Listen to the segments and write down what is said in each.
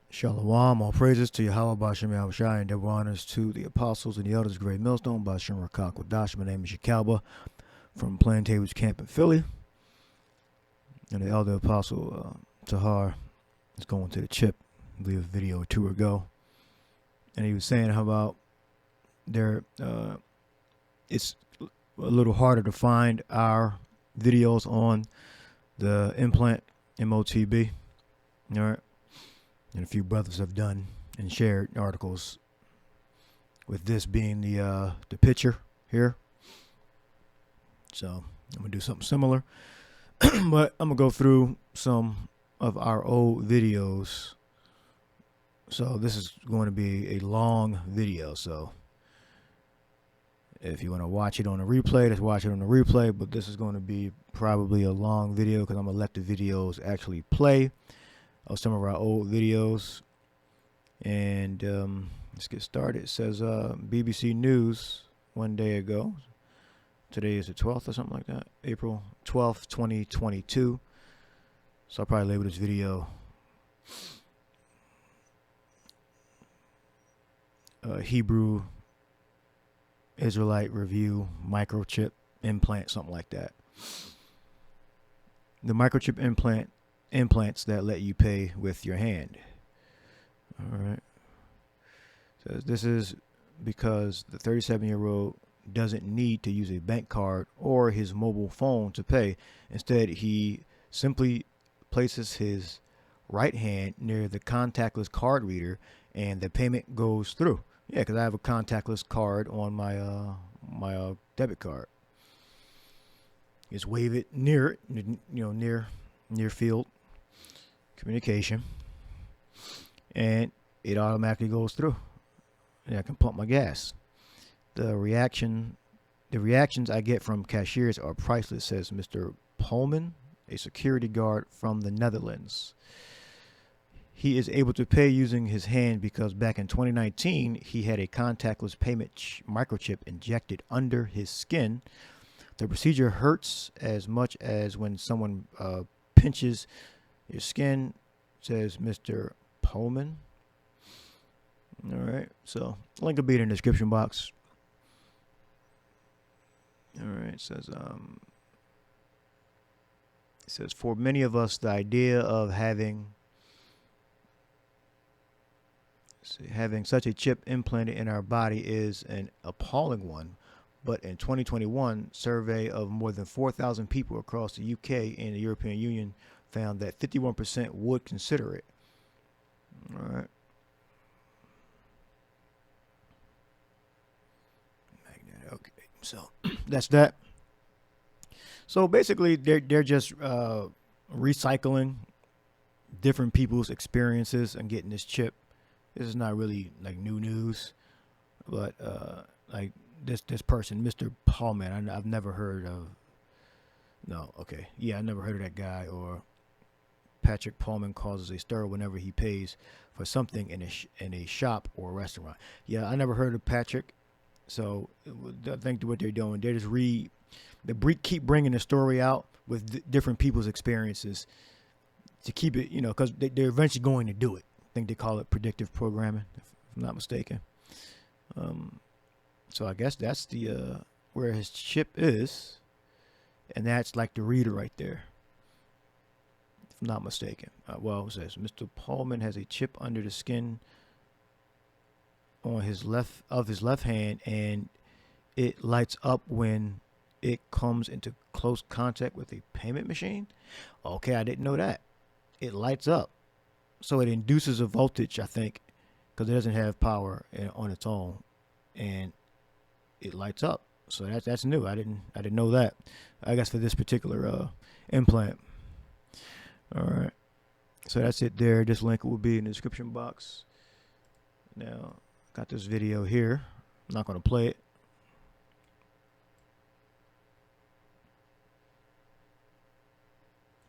Shalom, all praises to Yahweh Bashem Yahushai, and double honors to the apostles and the elders of Great Millstone, Bashem Rakak Wadash. My name is Yakalba from Plaintables Camp in Philly. And the elder apostle Tahar is going to the chip, I believe a video or two ago. And he was saying how about it's a little harder to find our videos on the implant MOTB. All right. And a few brothers have done and shared articles with this being the picture here. So I'm gonna do something similar, but I'm gonna go through some of our old videos. So this is going to be a long video. So if you want to watch it on a replay, let's watch it on a replay. But this is going to be probably a long video because I'm gonna let the videos actually play of some of our old videos. And let's get started. It says BBC News one day ago. Today is the 12th or something like that. April 12th, 2022. So I'll probably label this video Hebrew Israelite Review Microchip Implant, something like that. The microchip implants that let you pay with your hand. All right. Says this is because the 37-year-old doesn't need to use a bank card or his mobile phone to pay. Instead, he simply places his right hand near the contactless card reader and the payment goes through. Yeah, because I have a contactless card on my debit card. Just wave it near it, near field communication, and it automatically goes through. And I can pump my gas. The reactions I get from cashiers are priceless, says Mr. Pullman, a security guard from the Netherlands. He is able to pay using his hand because back in 2019, he had a contactless payment microchip injected under his skin. The procedure hurts as much as when someone pinches your skin, says Mr. Pullman. All right, so link will be in the description box. All right, it says for many of us, the idea of having such a chip implanted in our body is an appalling one. But in 2021, survey of more than 4,000 people across the UK and the European Union found that 51% would consider it. All right. Okay, so that's that. So basically, they're just recycling different people's experiences and getting this chip. This is not really like new news, but like this person, Mr. Paulman, I've never heard of. No, okay, yeah, I never heard of that guy. Or Patrick Pullman causes a stir whenever he pays for something in a shop or a restaurant. Yeah, I never heard of Patrick. So I think what they're doing, they just keep bringing the story out with different people's experiences to keep it, because they're eventually going to do it. I think they call it predictive programming, if I'm not mistaken. So I guess that's the where his chip is, and that's like the reader right there, if I'm not mistaken. Well, it says Mr. Pullman has a chip under the skin on his left hand, and it lights up when it comes into close contact with a payment machine. Okay, I didn't know that. It lights up, so it induces a voltage, I think, because it doesn't have power on its own, and it lights up. So that's new. I didn't know that. I guess for this particular implant. All right. So that's it there. This link will be in the description box. Now, got this video here. I'm not going to play it.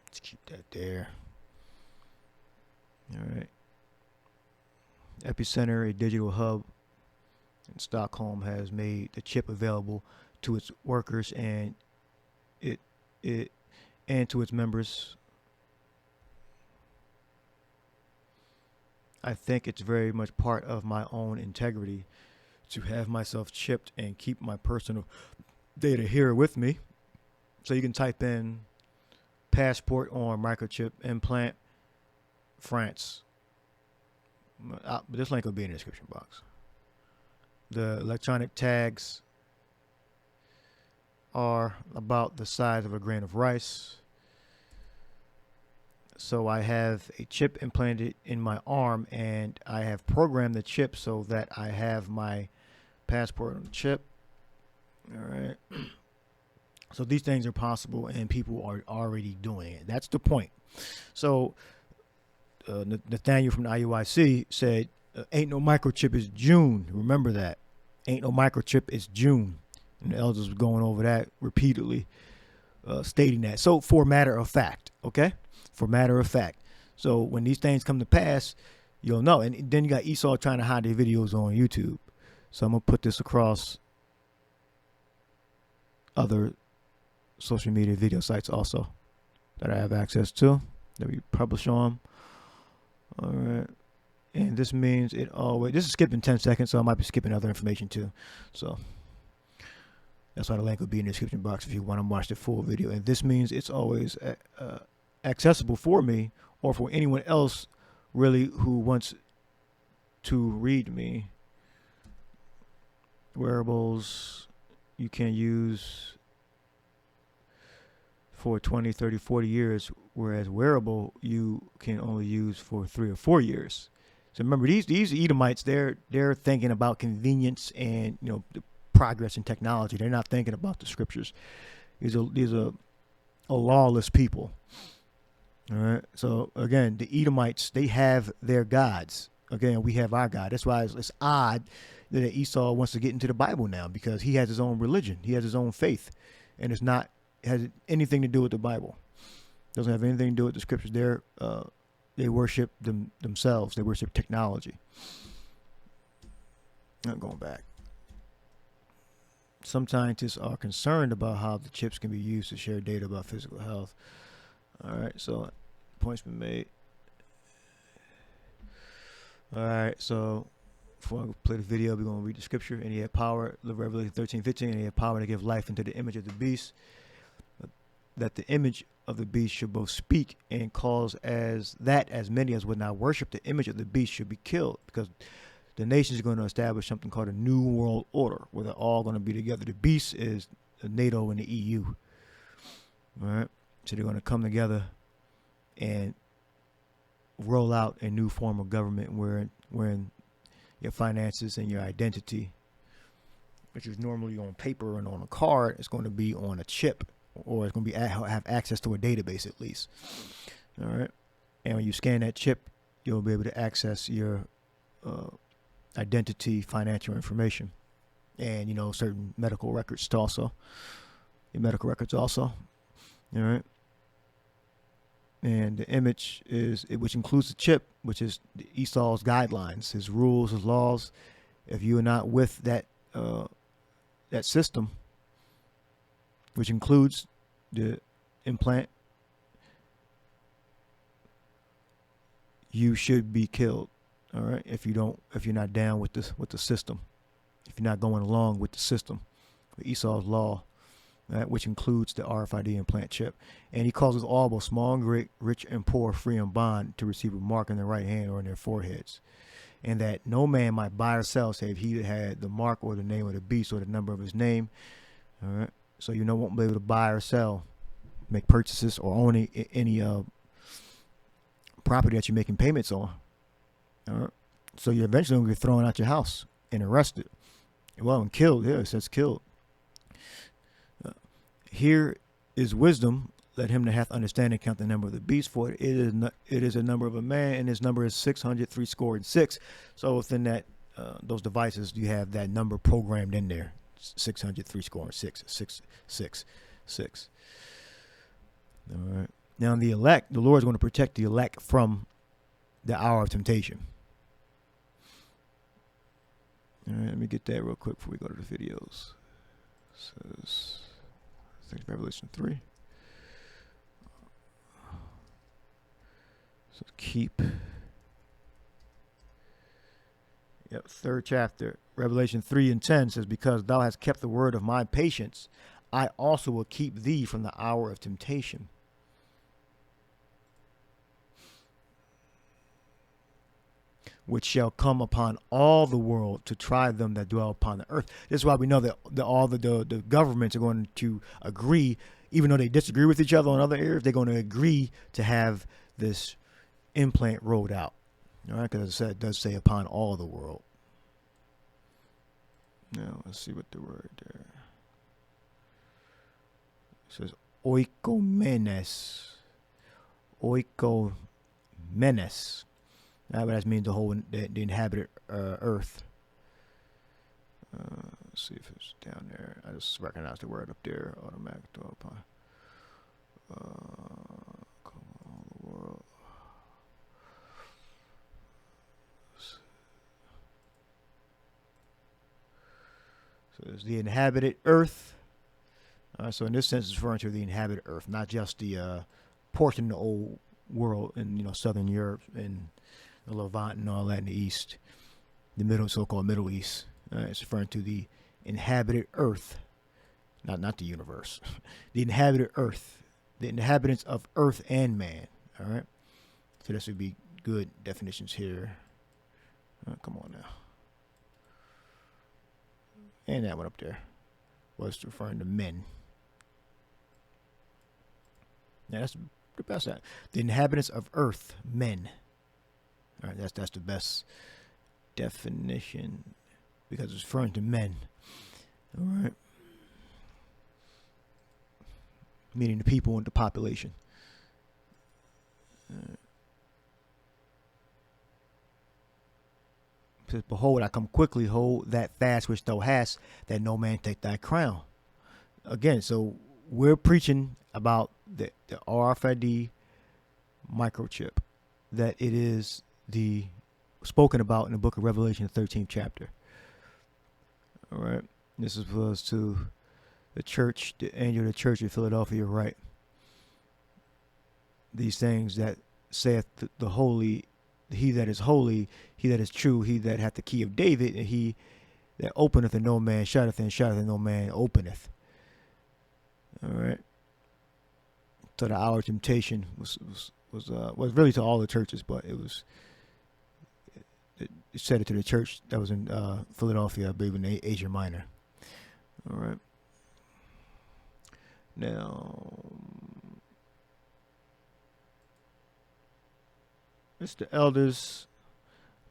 Let's keep that there. All right. Epicenter, a digital hub in Stockholm, has made the chip available to its workers and to its members. I think it's very much part of my own integrity to have myself chipped and keep my personal data here with me. So you can type in passport on microchip implant France. This link will be in the description box. The electronic tags are about the size of a grain of rice. So I have a chip implanted in my arm, and I have programmed the chip so that I have my passport on the chip. All right. So these things are possible, and people are already doing it. That's the point. So Nathaniel from the IUIC said, ain't no microchip, is June. Remember that. Ain't no microchip, it's June. And the elders were going over that repeatedly, stating that. So for matter of fact, okay? For matter of fact. So when these things come to pass, you'll know. And then you got Esau trying to hide their videos on YouTube. So I'm going to put this across other social media video sites also that I have access to, that we publish on. All right. And this means it always, this is skipping 10 seconds, so I might be skipping other information too. So that's why the link will be in the description box if you want to watch the full video. And this means it's always accessible for me or for anyone else really who wants to read me. Wearables you can use for 20, 30, 40 years, whereas wearable you can only use for 3 or 4 years. So remember, these Edomites, they're thinking about convenience and, you know, the progress in technology. They're not thinking about the scriptures. These are a lawless people. All right. So again, the Edomites, they have their gods. Again, we have our God. That's why it's odd that Esau wants to get into the Bible now, because he has his own religion. He has his own faith, and it's not has anything to do with the Bible. Doesn't have anything to do with the scriptures. They worship themselves. They worship technology. Not going back. Some scientists are concerned about how the chips can be used to share data about physical health. All right, so point's been made. All right, so before I play the video, we're going to read the scripture. And he had power, Revelation 13:15, and he had power to give life into the image of the beast, that the image of the beast should both speak and cause as many as would not worship the image of the beast should be killed, because the nations are going to establish something called a new world order, where they're all going to be together. The beast is NATO and the EU. All right. So they're going to come together and roll out a new form of government wherein your finances and your identity, which is normally on paper and on a card, is going to be on a chip, or it's going to be have access to a database at least. All right. And when you scan that chip, you'll be able to access your identity, financial information, and, you know, certain medical records also. Your medical records also. All right. And the image which includes the chip, which is Esau's guidelines, his rules, his laws. If you are not with that system, which includes the implant, you should be killed. All right. If you're not down with the system, if you're not going along with the system, with Esau's law, right, which includes the RFID implant chip. And he causes all, both small and great, rich and poor, free and bond, to receive a mark in their right hand or in their foreheads. And that no man might buy or sell save he that had the mark or the name of the beast or the number of his name. All right. So you won't be able to buy or sell, make purchases, or own any property that you're making payments on. All right. So you're eventually going to get thrown out your house and arrested. Well, and killed. Yeah, it says killed. Here is wisdom. Let him that hath understanding count the number of the beast, for it is a number of a man, and his number is 666. So within that those devices, you have that number programmed in there. 666. 666. All right. Now the elect, the Lord is going to protect the elect from the hour of temptation. All right, let me get that real quick before we go to the videos. It says, I think Revelation 3. So keep 3rd chapter, Revelation 3:10 says, because thou hast kept the word of my patience, I also will keep thee from the hour of temptation. Which shall come upon all the world to try them that dwell upon the earth. This is why we know that all the governments are going to agree, even though they disagree with each other on other areas, they're going to agree to have this implant rolled out. All right, because it does say upon all the world. Now, let's see what the word there. It says oikomenes. Oikomenes. That means the whole, the inhabited earth. Let's see if it's down there. I just recognize the word up there. Automatic upon. Come on, the world. So it's the inhabited earth. So in this sense, it's referring to the inhabited earth, not just the portion of the old world in southern Europe and the Levant and all that in the east, the so-called Middle East. It's referring to the inhabited earth, not the universe. The inhabited earth, the inhabitants of earth and man. All right. So this would be good definitions here. Come on now. And that one up there was referring to men. Now that's the best. The inhabitants of earth, men. All right, that's the best definition because it's referring to men. All right, meaning the people and the population. It says, behold, I come quickly, hold that fast which thou hast, that no man take thy crown. Again, so we're preaching about the RFID microchip, that it is the spoken about in the book of Revelation, 13th chapter. All right. This was to the church, the angel of the church of Philadelphia, right? These things that saith the holy, he that is holy, he that is true, he that hath the key of David, and he that openeth and no man shutteth, and shutteth and no man openeth. All right. So the hour of temptation was really to all the churches, but it said it to the church that was in Philadelphia, I believe in Asia Minor. All right. Now, Mr. Elders,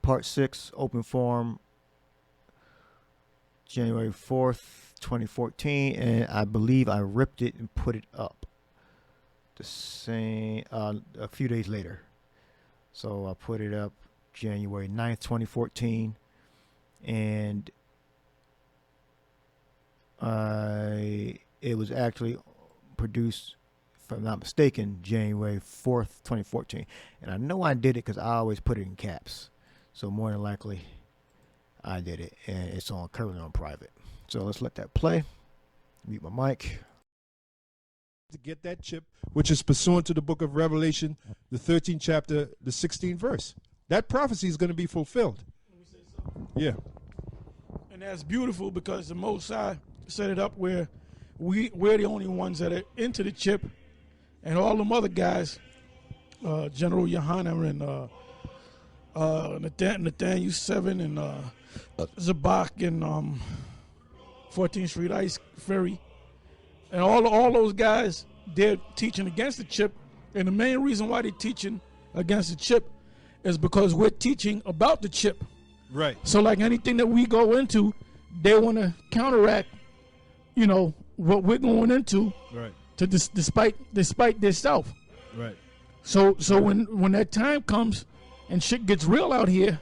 Part 6, Open Forum, January 4th, 2014, and I believe I ripped it and put it up the same a few days later. So I put it up January 9th, 2014, and it was actually produced, if I'm not mistaken, January 4th, 2014. And I know I did it because I always put it in caps. So more than likely, I did it, and it's currently on private. So let's let that play. Mute my mic. To get that chip, which is pursuant to the book of Revelation, the 13th chapter, the 16th verse. That prophecy is going to be fulfilled. Yeah. And that's beautiful because the Most High set it up where we're the only ones that are into the chip, and all them other guys, General Yohana and Nathaniel 7 and Dabaq and 14th Street Ice Ferry, and all those guys, they're teaching against the chip. And the main reason why they're teaching against the chip is because we're teaching about the chip. Right. So like anything that we go into, they want to counteract, what we're going into. Right. To despite their self. Right. So when that time comes and shit gets real out here,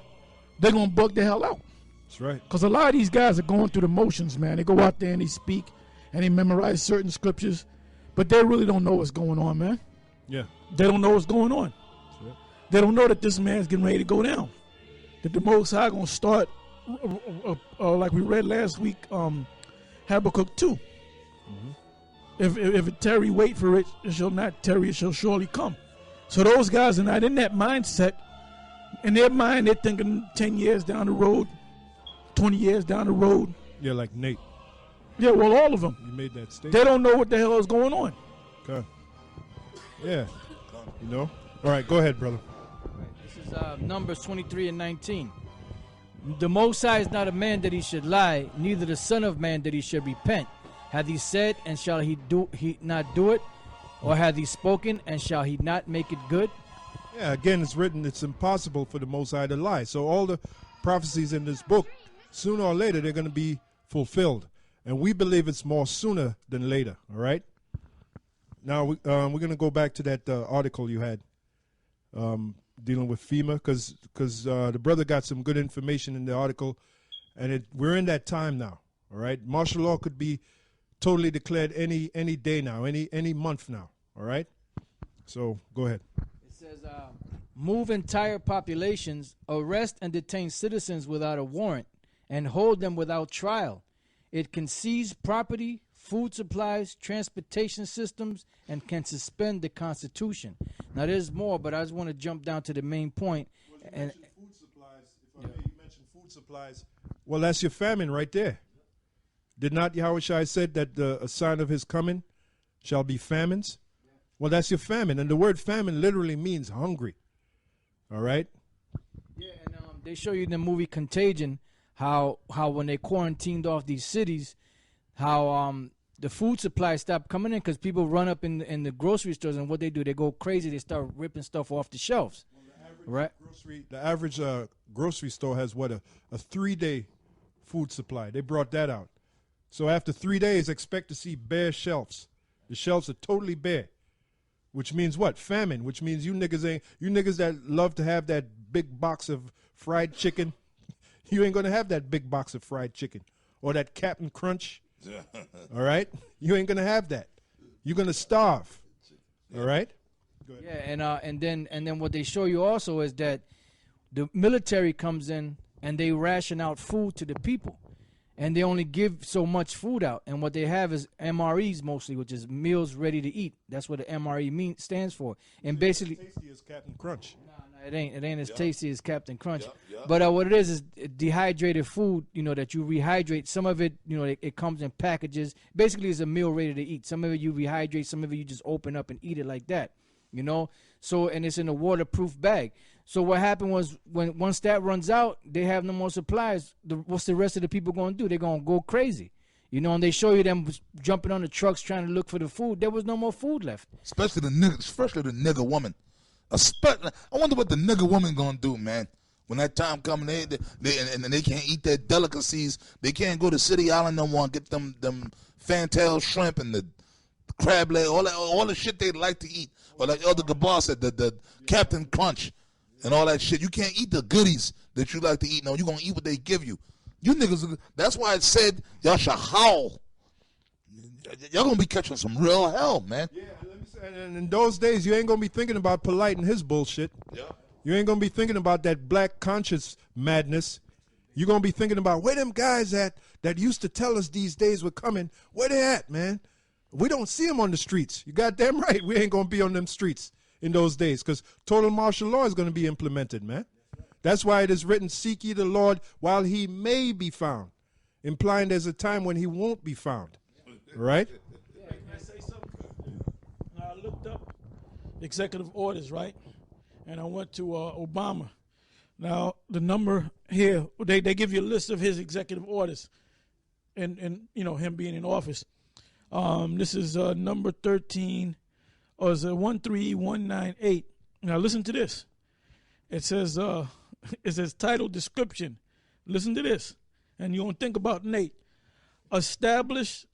they're gonna bug the hell out. That's right. Because a lot of these guys are going through the motions, man. They go out there and they speak and they memorize certain scriptures, but they really don't know what's going on, man. Yeah. They don't know what's going on. That's right. They don't know that this man's getting ready to go down. That the Most High gonna start, like we read last week, Habakkuk 2. Mm-hmm. If it tarry, wait for it. It shall not tarry. It shall surely come. So those guys are not in that mindset. In their mind, they're thinking 10 years down the road, 20 years down the road. Yeah, like Nate. Yeah, well, all of them. You made that statement. They don't know what the hell is going on. Okay. Yeah. You know? All right, go ahead, brother. This is Numbers 23 and 19. The Most High is not a man that he should lie, neither the Son of Man that he should repent. Hath he said, and shall he not do it? Or hath he spoken, and shall he not make it good? Yeah, again, it's written, it's impossible for the Most High to lie. So all the prophecies in this book, sooner or later, they're going to be fulfilled. And we believe it's more sooner than later, all right? Now, we're going to go back to that article you had dealing with FEMA, because the brother got some good information in the article, and we're in that time now, all right? Martial law could be totally declared any day now, any month now, all right? So go ahead. It says, move entire populations, arrest and detain citizens without a warrant, and hold them without trial. It can seize property, food supplies, transportation systems, and can suspend the Constitution. Now, there's more, but I just want to jump down to the main point. Well, you mentioned food supplies. If I may, you mentioned food supplies. Well, that's your famine right there. Did not Yahushua said that a sign of his coming shall be famines? Yeah. Well, that's your famine. And the word famine literally means hungry. All right? Yeah, and they show you in the movie Contagion how when they quarantined off these cities, how the food supply stopped coming in because people run up in the grocery stores, and what they do, they go crazy. They start ripping stuff off the shelves. Well, the average grocery store has, what, a 3-day food supply. They brought that out. So after 3 days, expect to see bare shelves. The shelves are totally bare, which means what? Famine, which means you niggas that love to have that big box of fried chicken, you ain't going to have that big box of fried chicken or that Captain Crunch. All right? You ain't going to have that. You're going to starve. All right? Go ahead. Yeah, and then what they show you also is that the military comes in and they ration out food to the people. And they only give so much food out. And what they have is MREs mostly, which is meals ready to eat. That's what the MRE stands for. And basically, tasty as Captain Crunch. No, it ain't as tasty as Captain Crunch. But what it is dehydrated food, that you rehydrate. Some of it, it comes in packages. Basically, it's a meal ready to eat. Some of it you rehydrate. Some of it you just open up and eat it like that. So, and it's in a waterproof bag. So what happened was once that runs out, they have no more supplies. What's the rest of the people going to do? They're going to go crazy. And they show you them jumping on the trucks trying to look for the food. There was no more food left. Especially the nigger woman. I wonder what the nigger woman going to do, man. When that time comes, they can't eat their delicacies. They can't go to City Island no more and get them fantail shrimp and the crab leg, all the shit they like to eat. Or like Elder Gabar said, the Captain Crunch and all that shit. You can't eat the goodies that you like to eat. No, you're going to eat what they give you. You niggas, that's why it said y'all should howl. Y'all going to be catching some real hell, man. Yeah, let me say, and in those days, you ain't going to be thinking about Polite and his bullshit. Yeah. You ain't going to be thinking about that black conscious madness. You're going to be thinking about where them guys at that used to tell us these days were coming. Where they at, man? We don't see them on the streets. You goddamn right. We ain't going to be on them streets in those days because total martial law is going to be implemented, man. That's why it is written, seek ye the Lord while he may be found, implying there's a time when he won't be found. Right? Yeah, can I say something? I looked up executive orders, right? And I went to Obama. Now, the number here, they give you a list of his executive orders and him being in office. This is number 13, or is it 13198? Now listen to this. It says title description. Listen to this, and you're gonna think about Nate. Establish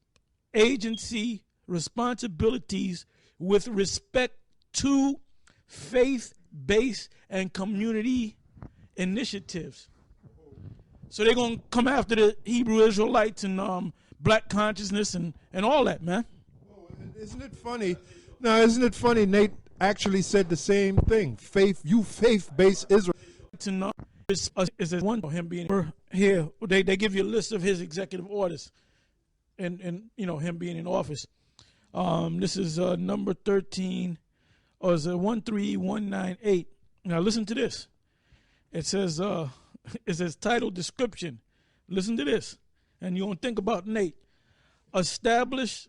agency responsibilities with respect to faith-based and community initiatives. So they're gonna come after the Hebrew Israelites and black consciousness and all that, man. Isn't it funny? No, isn't it funny? Nate actually said the same thing. Faith-based Israel. To know is it one for him being here? They give you a list of his executive orders, and him being in office. This is number 13, or is it 13198? Now listen to this. It says title description. listen to this, and you're going to think about Nate. Establish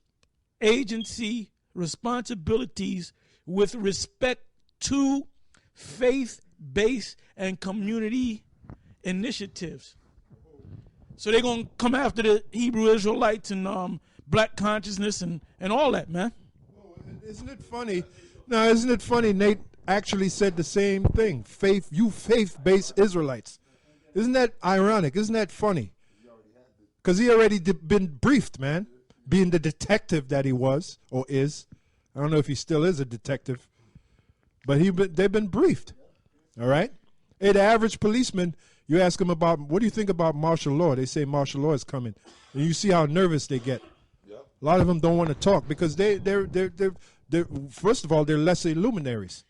agency responsibilities with respect to faith-based and community initiatives. So they're going to come after the Hebrew Israelites and black consciousness and all that, man. Isn't it funny? No, isn't it funny? Nate actually said the same thing. Faith-based Israelites. Isn't that ironic? Isn't that funny? Because he already been briefed, man. Being the detective that he was or is. I don't know if he still is a detective. But they've been briefed. All right? Hey, the average policeman, you ask them about, what do you think about martial law? They say martial law is coming. And you see how nervous they get. Yep. A lot of them don't want to talk because they're first of all, they're lesser luminaries.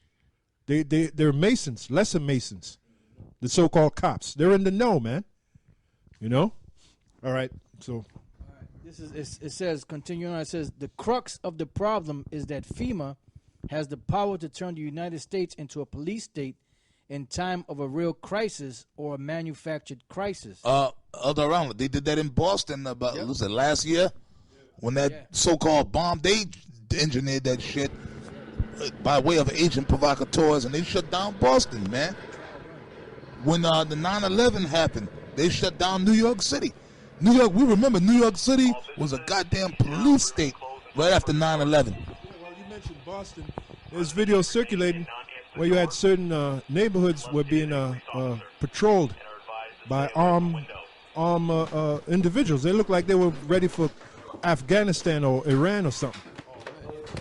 They're Masons, lesser Masons. The so-called cops. They're in the know, man. You know? All right. So it says, continuing on, it says, the crux of the problem is that FEMA has the power to turn the United States into a police state in time of a real crisis or a manufactured crisis. Around, they did that in Boston about last year when that so-called bomb, they engineered that shit by way of agent provocateurs, and they shut down Boston, man. When the 9/11 happened, they shut down New York City. New York, we remember New York City was a goddamn police state right after 9/11. Well, you mentioned Boston. There's videos circulating where you had certain neighborhoods were being patrolled by armed individuals. They looked like they were ready for Afghanistan or Iran or something.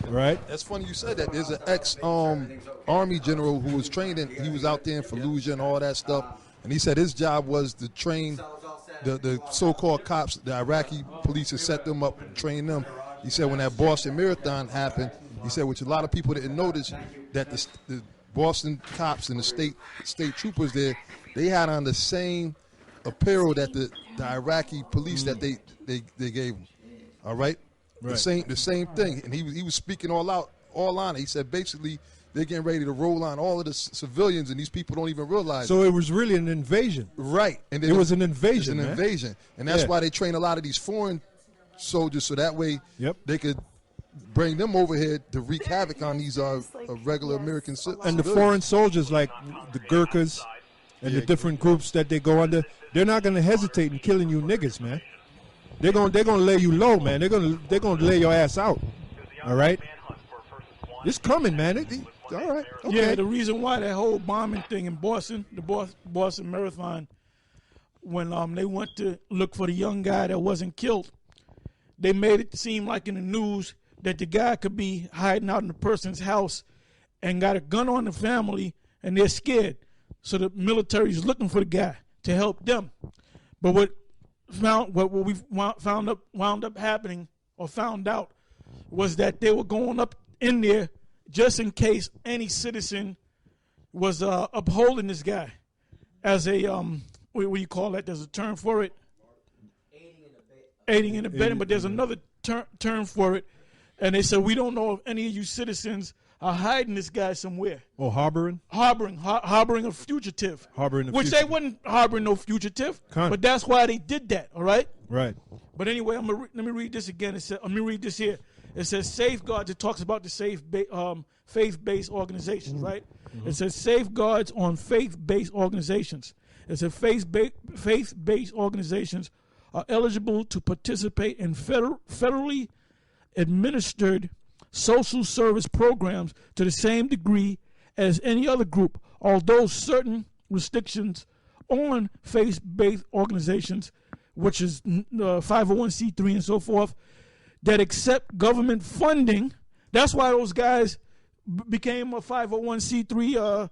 Right? That's funny you said that. There's an ex-army general who was trained in, he was out there in Fallujah and all that stuff, and he said his job was to train the so-called cops. The Iraqi police had set them up and train them. He said when that Boston Marathon happened, he said, which a lot of people didn't notice, that the Boston cops and the state troopers there, they had on the same apparel that the Iraqi police that they gave them. All right? Right. The same thing, and he was speaking all on it. He said basically they're getting ready to roll on all of the civilians, and these people don't even realize. So it was really an invasion, right? And it was an invasion, and that's why they train a lot of these foreign soldiers, so that way they could bring them over here to wreak havoc on these regular American citizens. And the foreign soldiers, like the Gurkhas and the different groups that they go under, they're not going to hesitate in killing you niggas, man. They're gonna lay you low, man. They're gonna lay your ass out. All right. It's coming, man. All right. Okay. Yeah. The reason why that whole bombing thing in Boston, the Boston Marathon, when they went to look for the young guy that wasn't killed, they made it seem like in the news that the guy could be hiding out in the person's house and got a gun on the family, and they're scared. So the military is looking for the guy to help them. But what we found up happening or found out was that they were going up in there just in case any citizen was upholding this guy as a what do you call that? There's a term for it. Aiding and abetting, but there's another term for it. And they said, we don't know if any of you citizens are hiding this guy somewhere. Oh, harboring a fugitive. Which they wasn't harboring no fugitive, but that's why they did that. All right. Right. But anyway, let me read this again. Let me read this here. It says safeguards. It talks about the faith-based organizations, right? Mm-hmm. It says safeguards on faith-based organizations. It says faith-based organizations are eligible to participate in federally administered social service programs to the same degree as any other group, although certain restrictions on faith-based organizations, which is 501c3 and so forth, that accept government funding. That's why those guys became a 501c3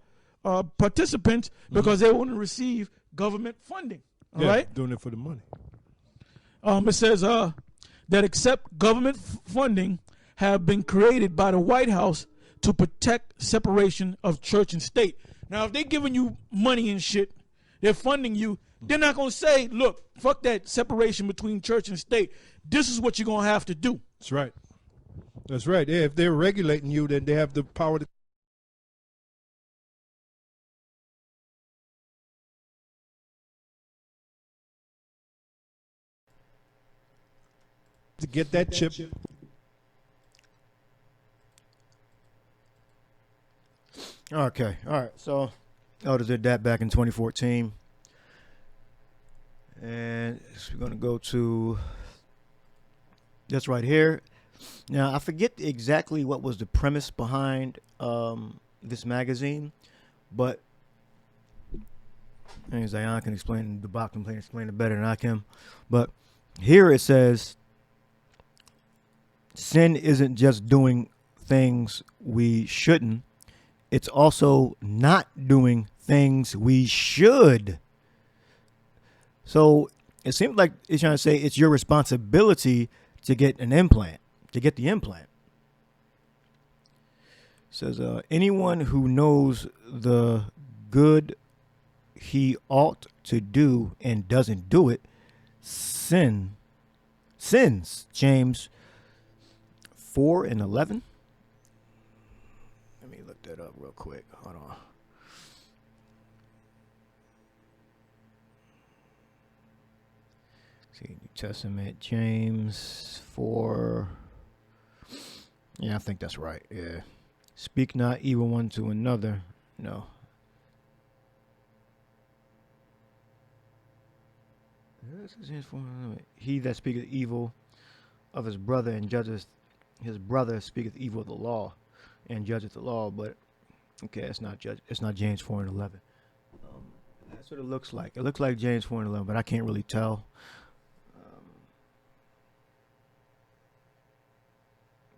participants, because they want to receive government funding. All right? Doing it for the money. It says that accept government funding have been created by the White House to protect separation of church and state. Now, if they're giving you money and shit, they're funding you, they're not going to say, look, fuck that separation between church and state. This is what you're going to have to do. That's right. That's right. Yeah, if they're regulating you, then they have the power to to get that chip. Okay, all right. So, Elder did that back in 2014, and so we're gonna go to this right here. Now, I forget exactly what was the premise behind this magazine, but I think Zion can explain, Dabaq can explain it better than I can. But here it says, sin isn't just doing things we shouldn't. It's also not doing things we should. So it seems like it's trying to say it's your responsibility to get an implant, to get the implant. It says, anyone who knows the good he ought to do and doesn't do it, sins. James 4:11. Let me look that up real quick. Hold on. See, New Testament, James 4. Yeah, I think that's right. Yeah. Speak not evil one to another. No. He that speaketh evil of his brother and judges his brother speaketh evil of the law and judgeth the law. But okay, it's not James 4:11. That's what it looks like. It looks like James 4:11, but I can't really tell.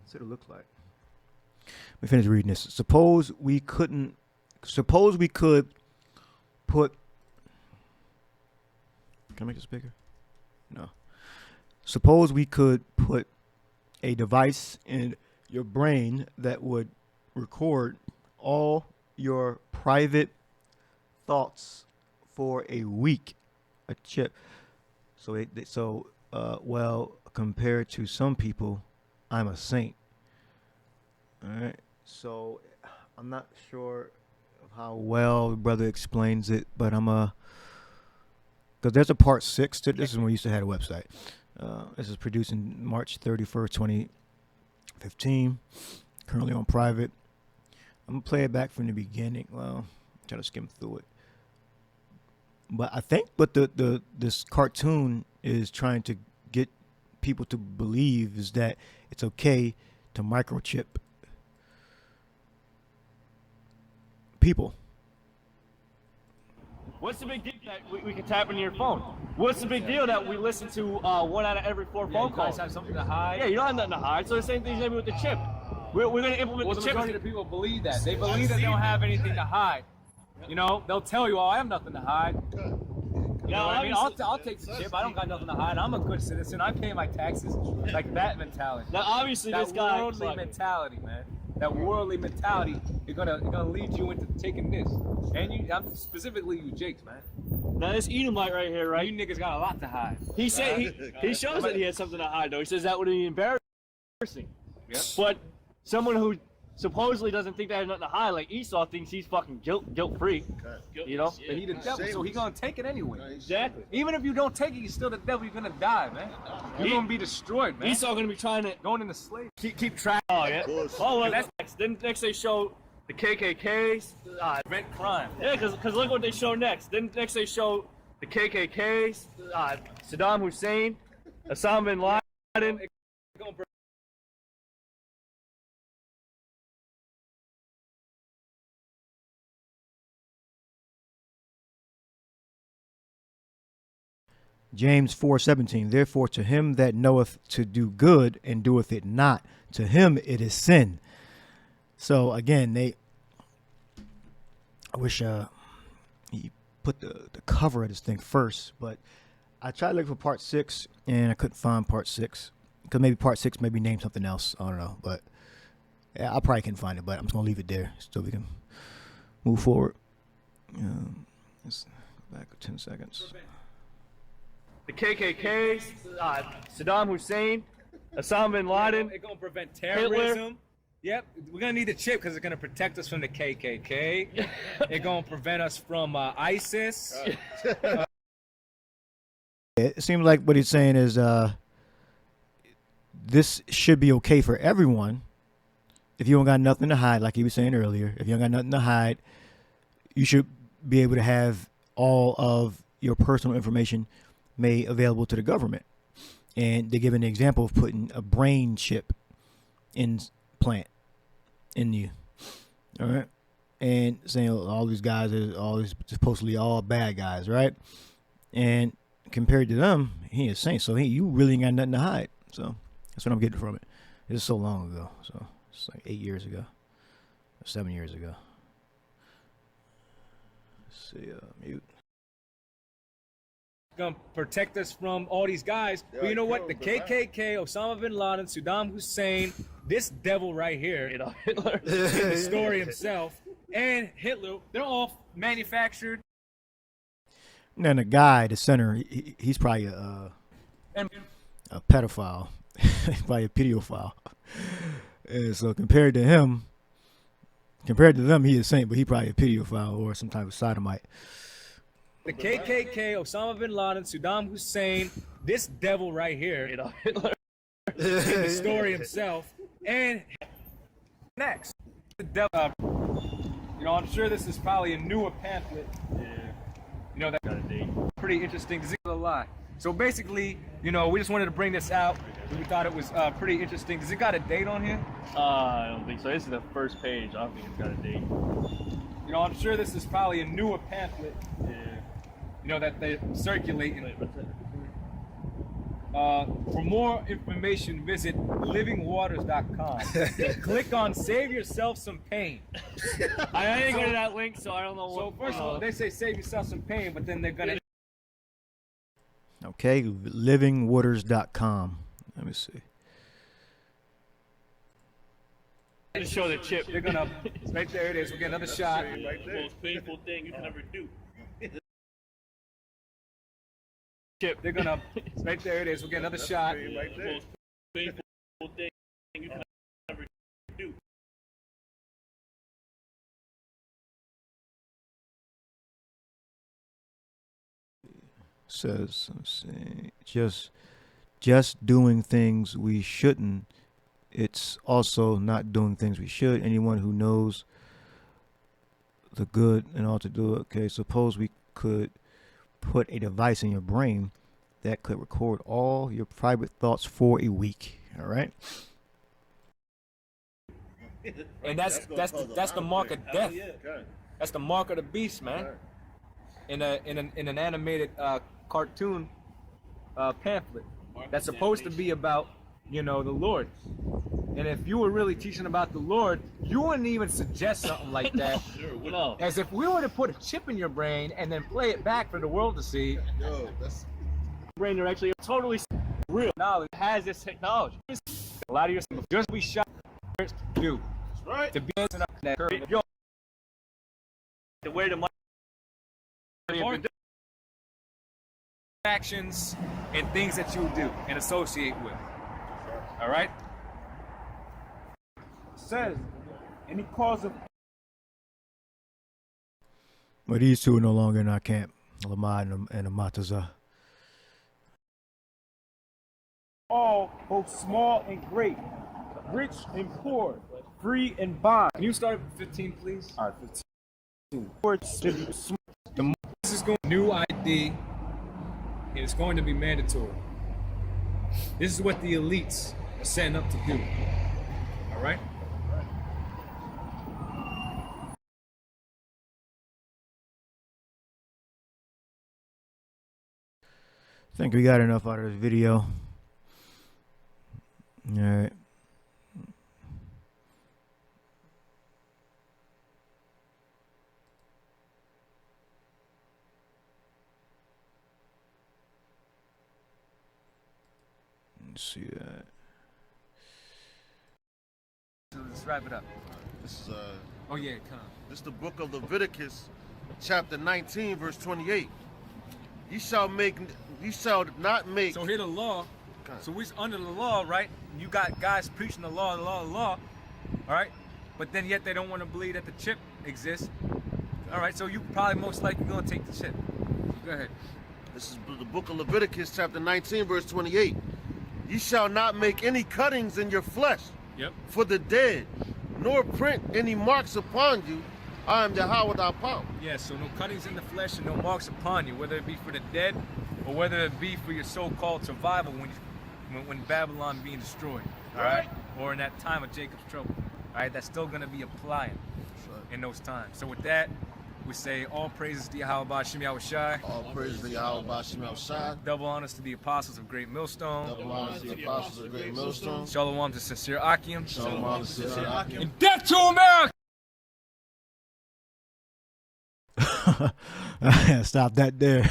That's what it looks like. Let me finish reading this. Suppose we could put. Can I make this bigger? No. Suppose we could put a device in your brain that would record all your private thoughts for a week. A chip. So well, compared to some people, I'm a saint. All right. So I'm not sure of how well the brother explains it, but because there's a part 6 to this. Is when we used to have a website. This is produced in March 31st, 2015. Currently on private. I'm going to play it back from the beginning. Well, try to skim through it. But I think what this cartoon is trying to get people to believe is that it's okay to microchip people. What's the big deal that we can tap into your phone? What's the big deal that we listen to 1 out of every 4 phone calls? You guys have something to hide? Yeah, you don't have nothing to hide. So the same thing's going to be with the chip. We're going to implement the chip. The majority of people believe that. They believe that they don't have anything to hide. You know, they'll tell you, oh, I have nothing to hide. You know what I mean? I'll take the chip. I don't got nothing to hide. I'm a good citizen. I pay my taxes. Like that mentality. Now, obviously, that this guy... worldly mentality, man. That worldly mentality is gonna lead you into taking this. And I'm specifically you Jakes, man. Now this Edomite right here, right? You niggas got a lot to hide. He said he shows that he had something to hide though. He says that would be embarrassing. Yep. But someone who supposedly doesn't think they have nothing to hide, like Esau, thinks he's fucking guilt free. You know? And he the devil, so he gonna take it anyway. Exactly. Even if you don't take it, you're still the devil. You're gonna die, man. You're gonna be destroyed, man. Esau gonna be trying to going into slavery. Keep track. Oh yeah. Oh, well, that's next. Then next they show the KKKs prevent crime. Yeah, because look what they show next. Then next they show the KKKs, Saddam Hussein, Osama bin Laden. James 4:17. Therefore, to him that knoweth to do good and doeth it not, to him it is sin. So again, I wish he put the cover of this thing first, but I tried to look for part 6 and I couldn't find part 6 because maybe part 6 maybe named something else. I don't know, but yeah, I probably can find it. But I'm just gonna leave it there so we can move forward. Let's go back 10 seconds. The KKKs, Saddam Hussein, Osama bin Laden. They're gonna prevent terrorism. Hitler. Yep, we're gonna need the chip because it's gonna protect us from the KKK. They're gonna prevent us from ISIS. It seems like what he's saying is this should be okay for everyone. If you don't got nothing to hide, like he was saying earlier, if you don't got nothing to hide, you should be able to have all of your personal information made available to the government. And they give an example of putting a brain chip implant in you. All right. And saying all these guys are always supposedly all bad guys, right? And compared to them, he is saint. So you really ain't got nothing to hide. So that's what I'm getting from it. It's so long ago. So it's like 8 years ago, 7 years ago. Let's see, mute. Gonna protect us from all these guys. But you know what? The KKK, Osama bin Laden, Saddam Hussein, this devil right here, you know, Hitler, the story himself, and Hitler, they're all manufactured. And then the guy, the center, he's probably a pedophile, probably a pedophile. And so compared to them, he is saint, but he probably a pedophile or some type of sodomite. The KKK, Osama bin Laden, Saddam Hussein, this devil right here, you know, Hitler, the story himself, and next, the devil. You know, I'm sure this is probably a newer pamphlet. Yeah. You know, that got a date. Pretty interesting. This is a lie. So basically, you know, we just wanted to bring this out. We thought it was pretty interesting. Does it got a date on here? I don't think so. This is the first page. I don't think it's got a date. You know, I'm sure this is probably a newer pamphlet. Yeah. You know, that they circulate. For more information, visit livingwaters.com. Click on Save Yourself Some Pain. I didn't go to that link, so I don't know what. So first of all, they say save yourself some pain, but then they're gonna. Okay, livingwaters.com. Let me see. To show the chip. They're gonna. Right there it is. We'll get another shot. Right there. The most painful thing you can ever do. Chip. They're gonna. Right there it is. We'll get another shot. Right there. The most painful thing you can ever do. Says, let's see, just doing things we shouldn't. It's also not doing things we should. Anyone who knows the good and ought to do it. Okay, suppose we could put a device in your brain that could record all your private thoughts for a week. All right. And that's the mark of death. That's the mark of the beast, man. In an animated cartoon pamphlet that's supposed to be about, you know, the Lord. And if you were really teaching about the Lord, you wouldn't even suggest something like that. Sure, as if we were to put a chip in your brain and then play it back for the world to see. Yo, that's brain are actually totally real knowledge. Has this technology. A lot of your just we shot do. That's right. To be in that curve. Yo, the way the money actions and things that you do and associate with. All right. Says any cause of. But these two are no longer in our camp, Lamar and Amataza. all, both small and great, rich and poor, free and bond. Can you start with 15, please? All right, 15. This is going new ID, and it's going to be mandatory. This is what the elites are setting up to do. All right? I think we got enough out of this video. All right. Let's see that. So let's wrap it up. This is Oh yeah, come on. this is the book of Leviticus, chapter 19, verse 28. You shall not make. So here the law. So we're under the law, right? You got guys preaching the law, all right? But then yet they don't want to believe that the chip exists. All right, so you probably most likely gonna take the chip. Go ahead. This is the book of Leviticus, chapter 19, verse 28. Ye shall not make any cuttings in your flesh Yep. for the dead, nor print any marks upon you. I am Yahweh thy power. Yeah, so no cuttings in the flesh and no marks upon you, whether it be for the dead or whether it be for your so-called survival when Babylon being destroyed, all right? Or in that time of Jacob's trouble, all right? That's still going to be applying in those times. So with that, we say all praises to Yahweh Shem Yahushai. All praise to Yahweh Shem Yahushai. Double honors to the apostles of Great Millstone. Double honors to the apostles of Great Millstone. Shalom to sincere Akim. Shalom to sincere Akim. And death to America! Stop that there.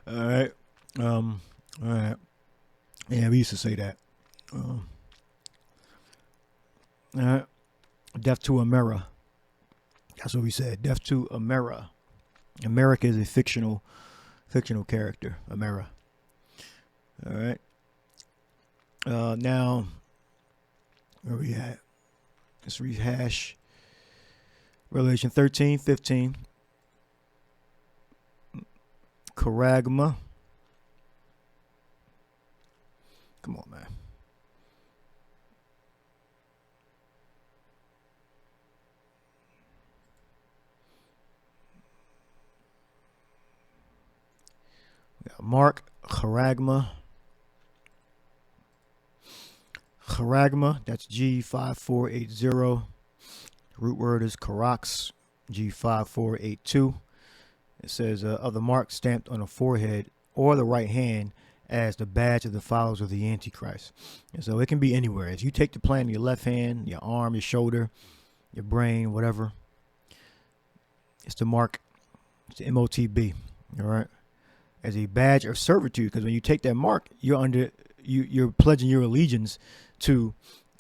All right. All right. Yeah, we used to say that. All right. Death to America. That's what we said. Death to America. America is a fictional character. America. All right. Now, where we at? Let's rehash Revelation 13:15. Charagma. Come on, man. We got Mark, Charagma. Charagma, that's G5480. Root word is Karax, G5482. It says of the mark stamped on the forehead or the right hand as the badge of the followers of the Antichrist. And so it can be anywhere. As you take the plan in your left hand, your arm, your shoulder, your brain, whatever. It's the mark. It's the MOTB. All right. As a badge of servitude, because when you take that mark, you're pledging your allegiance to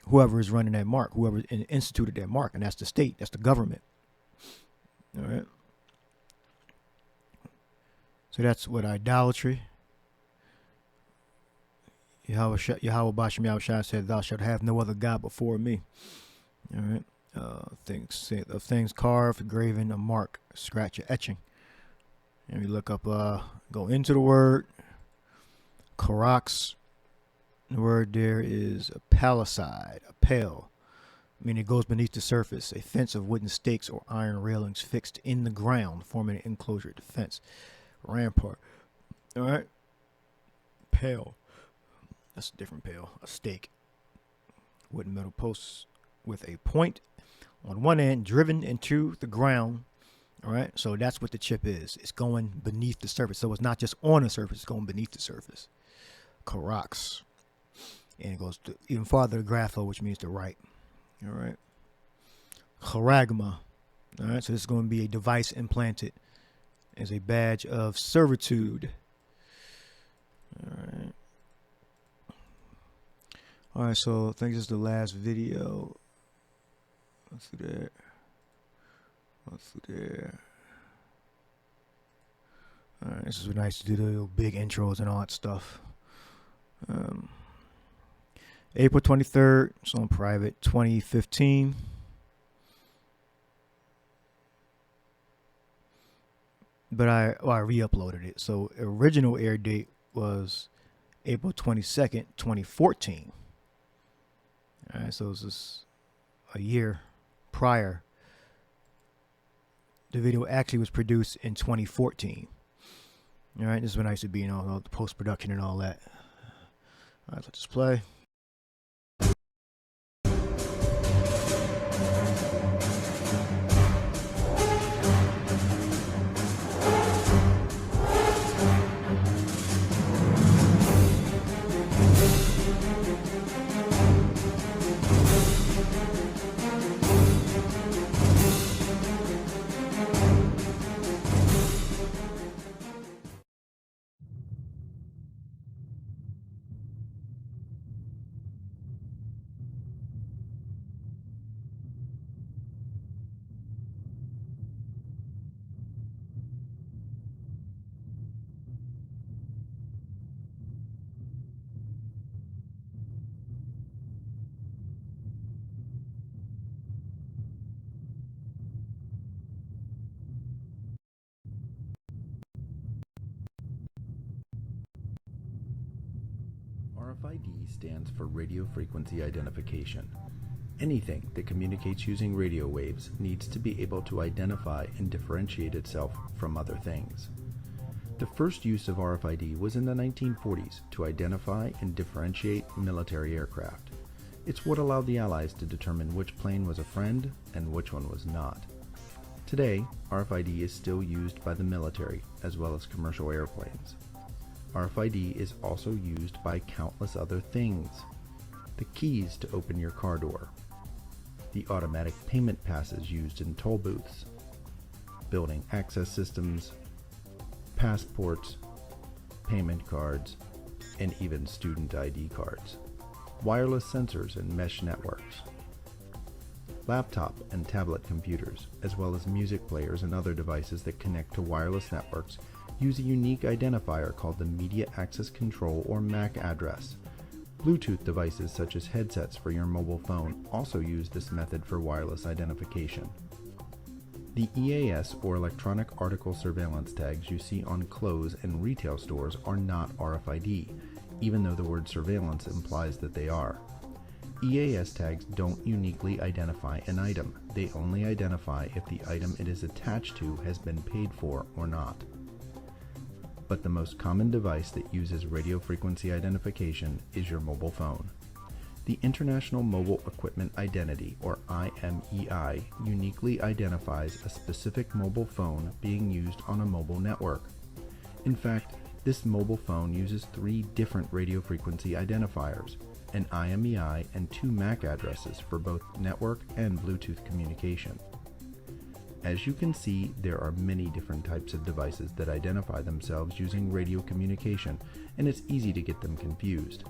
whoever is running that mark, whoever instituted that mark, and that's the state, that's the government. All right. So that's what idolatry. Yahweh Bashem Yahushua said, "Thou shalt have no other God before me." All right. Things carved, graven, a mark, scratch, or etching. And we look up, go into the word. Karax. The word there is a palisade, a pale, meaning it goes beneath the surface, a fence of wooden stakes or iron railings fixed in the ground, forming an enclosure defense. Rampart. All right. Pale. That's a different pale. A stake. Wooden metal posts with a point on one end driven into the ground. All right. So that's what the chip is. It's going beneath the surface. So it's not just on the surface. It's going beneath the surface. Karax. And it goes to even farther to grapho, which means the right. All right. Charagma. All right. So this is going to be a device implanted as a badge of servitude. All right. All right, so I think this is the last video. What's there? What's there? All right, this is nice to do the little big intros and all that stuff. April 23rd, it's on private, 2015. But I re-uploaded it. So original air date was April 22nd, 2014. All right, so it's just a year prior. The video actually was produced in 2014. All right, this is when I used to be in all the post-production and all that. All right, let's play. RFID stands for radio frequency identification. Anything that communicates using radio waves needs to be able to identify and differentiate itself from other things. The first use of RFID was in the 1940s to identify and differentiate military aircraft. It's what allowed the Allies to determine which plane was a friend and which one was not. Today, RFID is still used by the military as well as commercial airplanes. RFID is also used by countless other things. The keys to open your car door, the automatic payment passes used in toll booths, building access systems, passports, payment cards, and even student ID cards, wireless sensors and mesh networks, laptop and tablet computers, as well as music players and other devices that connect to wireless networks use a unique identifier called the Media Access Control or MAC address. Bluetooth devices such as headsets for your mobile phone also use this method for wireless identification. The EAS or electronic article surveillance tags you see on clothes and retail stores are not RFID, even though the word surveillance implies that they are. EAS tags don't uniquely identify an item, they only identify if the item it is attached to has been paid for or not. But the most common device that uses radio frequency identification is your mobile phone. The International Mobile Equipment Identity, or IMEI, uniquely identifies a specific mobile phone being used on a mobile network. In fact, this mobile phone uses 3 different radio frequency identifiers, an IMEI and 2 MAC addresses for both network and Bluetooth communication. As you can see, there are many different types of devices that identify themselves using radio communication, and it's easy to get them confused.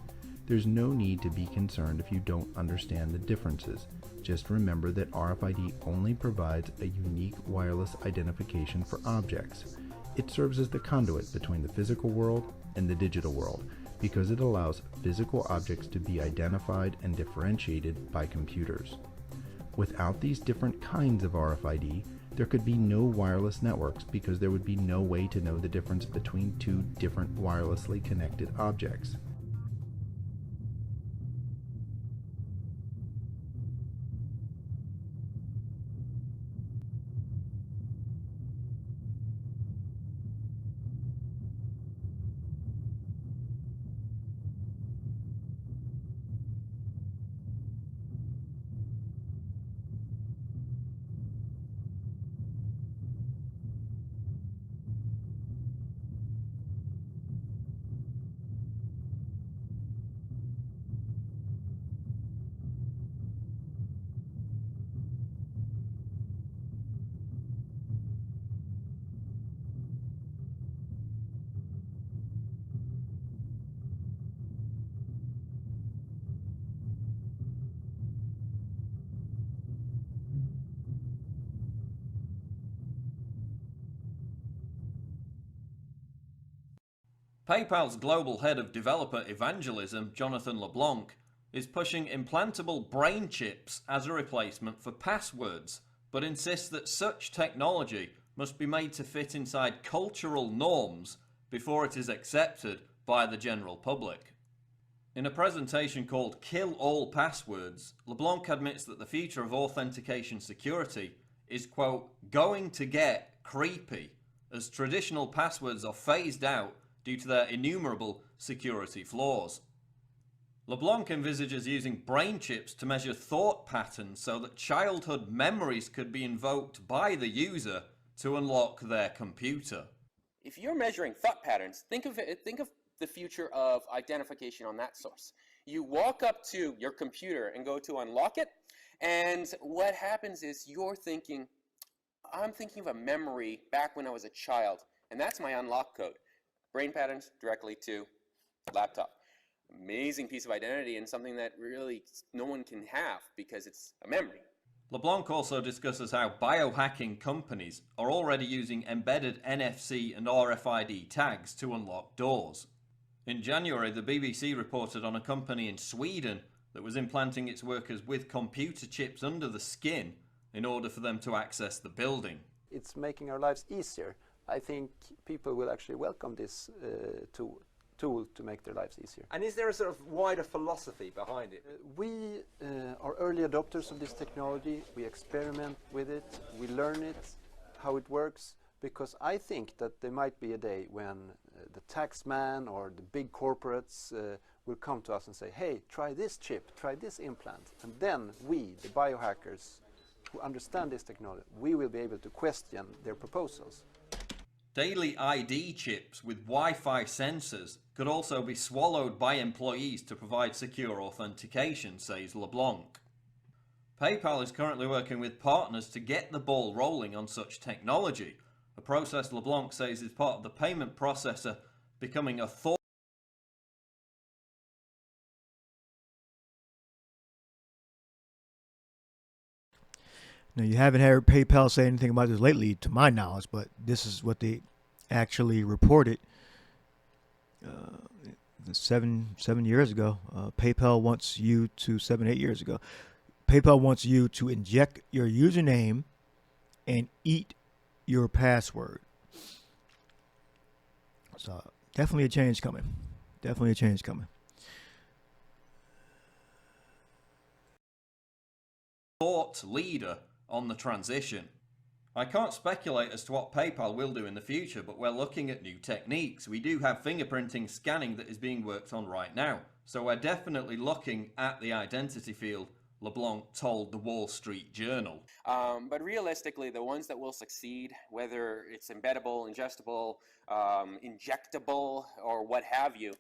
There's no need to be concerned if you don't understand the differences. Just remember that RFID only provides a unique wireless identification for objects. It serves as the conduit between the physical world and the digital world because it allows physical objects to be identified and differentiated by computers. Without these different kinds of RFID, there could be no wireless networks because there would be no way to know the difference between 2 different wirelessly connected objects. PayPal's global head of developer evangelism, Jonathan LeBlanc, is pushing implantable brain chips as a replacement for passwords, but insists that such technology must be made to fit inside cultural norms before it is accepted by the general public. In a presentation called Kill All Passwords, LeBlanc admits that the future of authentication security is, quote, going to get creepy as traditional passwords are phased out due to their innumerable security flaws. LeBlanc envisages using brain chips to measure thought patterns so that childhood memories could be invoked by the user to unlock their computer. If you're measuring thought patterns, think of the future of identification on that source. You walk up to your computer and go to unlock it, and what happens is you're thinking, I'm thinking of a memory back when I was a child, and that's my unlock code. Brain patterns directly to laptop. Amazing piece of identity and something that really no one can have because it's a memory. LeBlanc also discusses how biohacking companies are already using embedded NFC and RFID tags to unlock doors. In January, the BBC reported on a company in Sweden that was implanting its workers with computer chips under the skin in order for them to access the building. It's making our lives easier. I think people will actually welcome this tool tool to make their lives easier. And is there a sort of wider philosophy behind it? We are early adopters of this technology. We experiment with it. We learn it, how it works, because I think that there might be a day when the tax man or the big corporates will come to us and say, hey, try this chip, try this implant. And then we, the biohackers who understand this technology, we will be able to question their proposals. Daily ID chips with Wi-Fi sensors could also be swallowed by employees to provide secure authentication, says LeBlanc. PayPal is currently working with partners to get the ball rolling on such technology, a process LeBlanc says is part of the payment processor becoming a thought. Now, you haven't heard PayPal say anything about this lately, to my knowledge, but this is what they actually reported 7 years ago. PayPal wants you to 7-8 years ago. PayPal wants you to inject your username and eat your password. So definitely a change coming. Definitely a change coming. Thought leader on the transition. I can't speculate as to what PayPal will do in the future, but we're looking at new techniques. We do have fingerprinting scanning that is being worked on right now, so we're definitely looking at the identity field, LeBlanc told the Wall Street Journal. But realistically, the ones that will succeed, whether it's embeddable, ingestible, injectable, or what have you,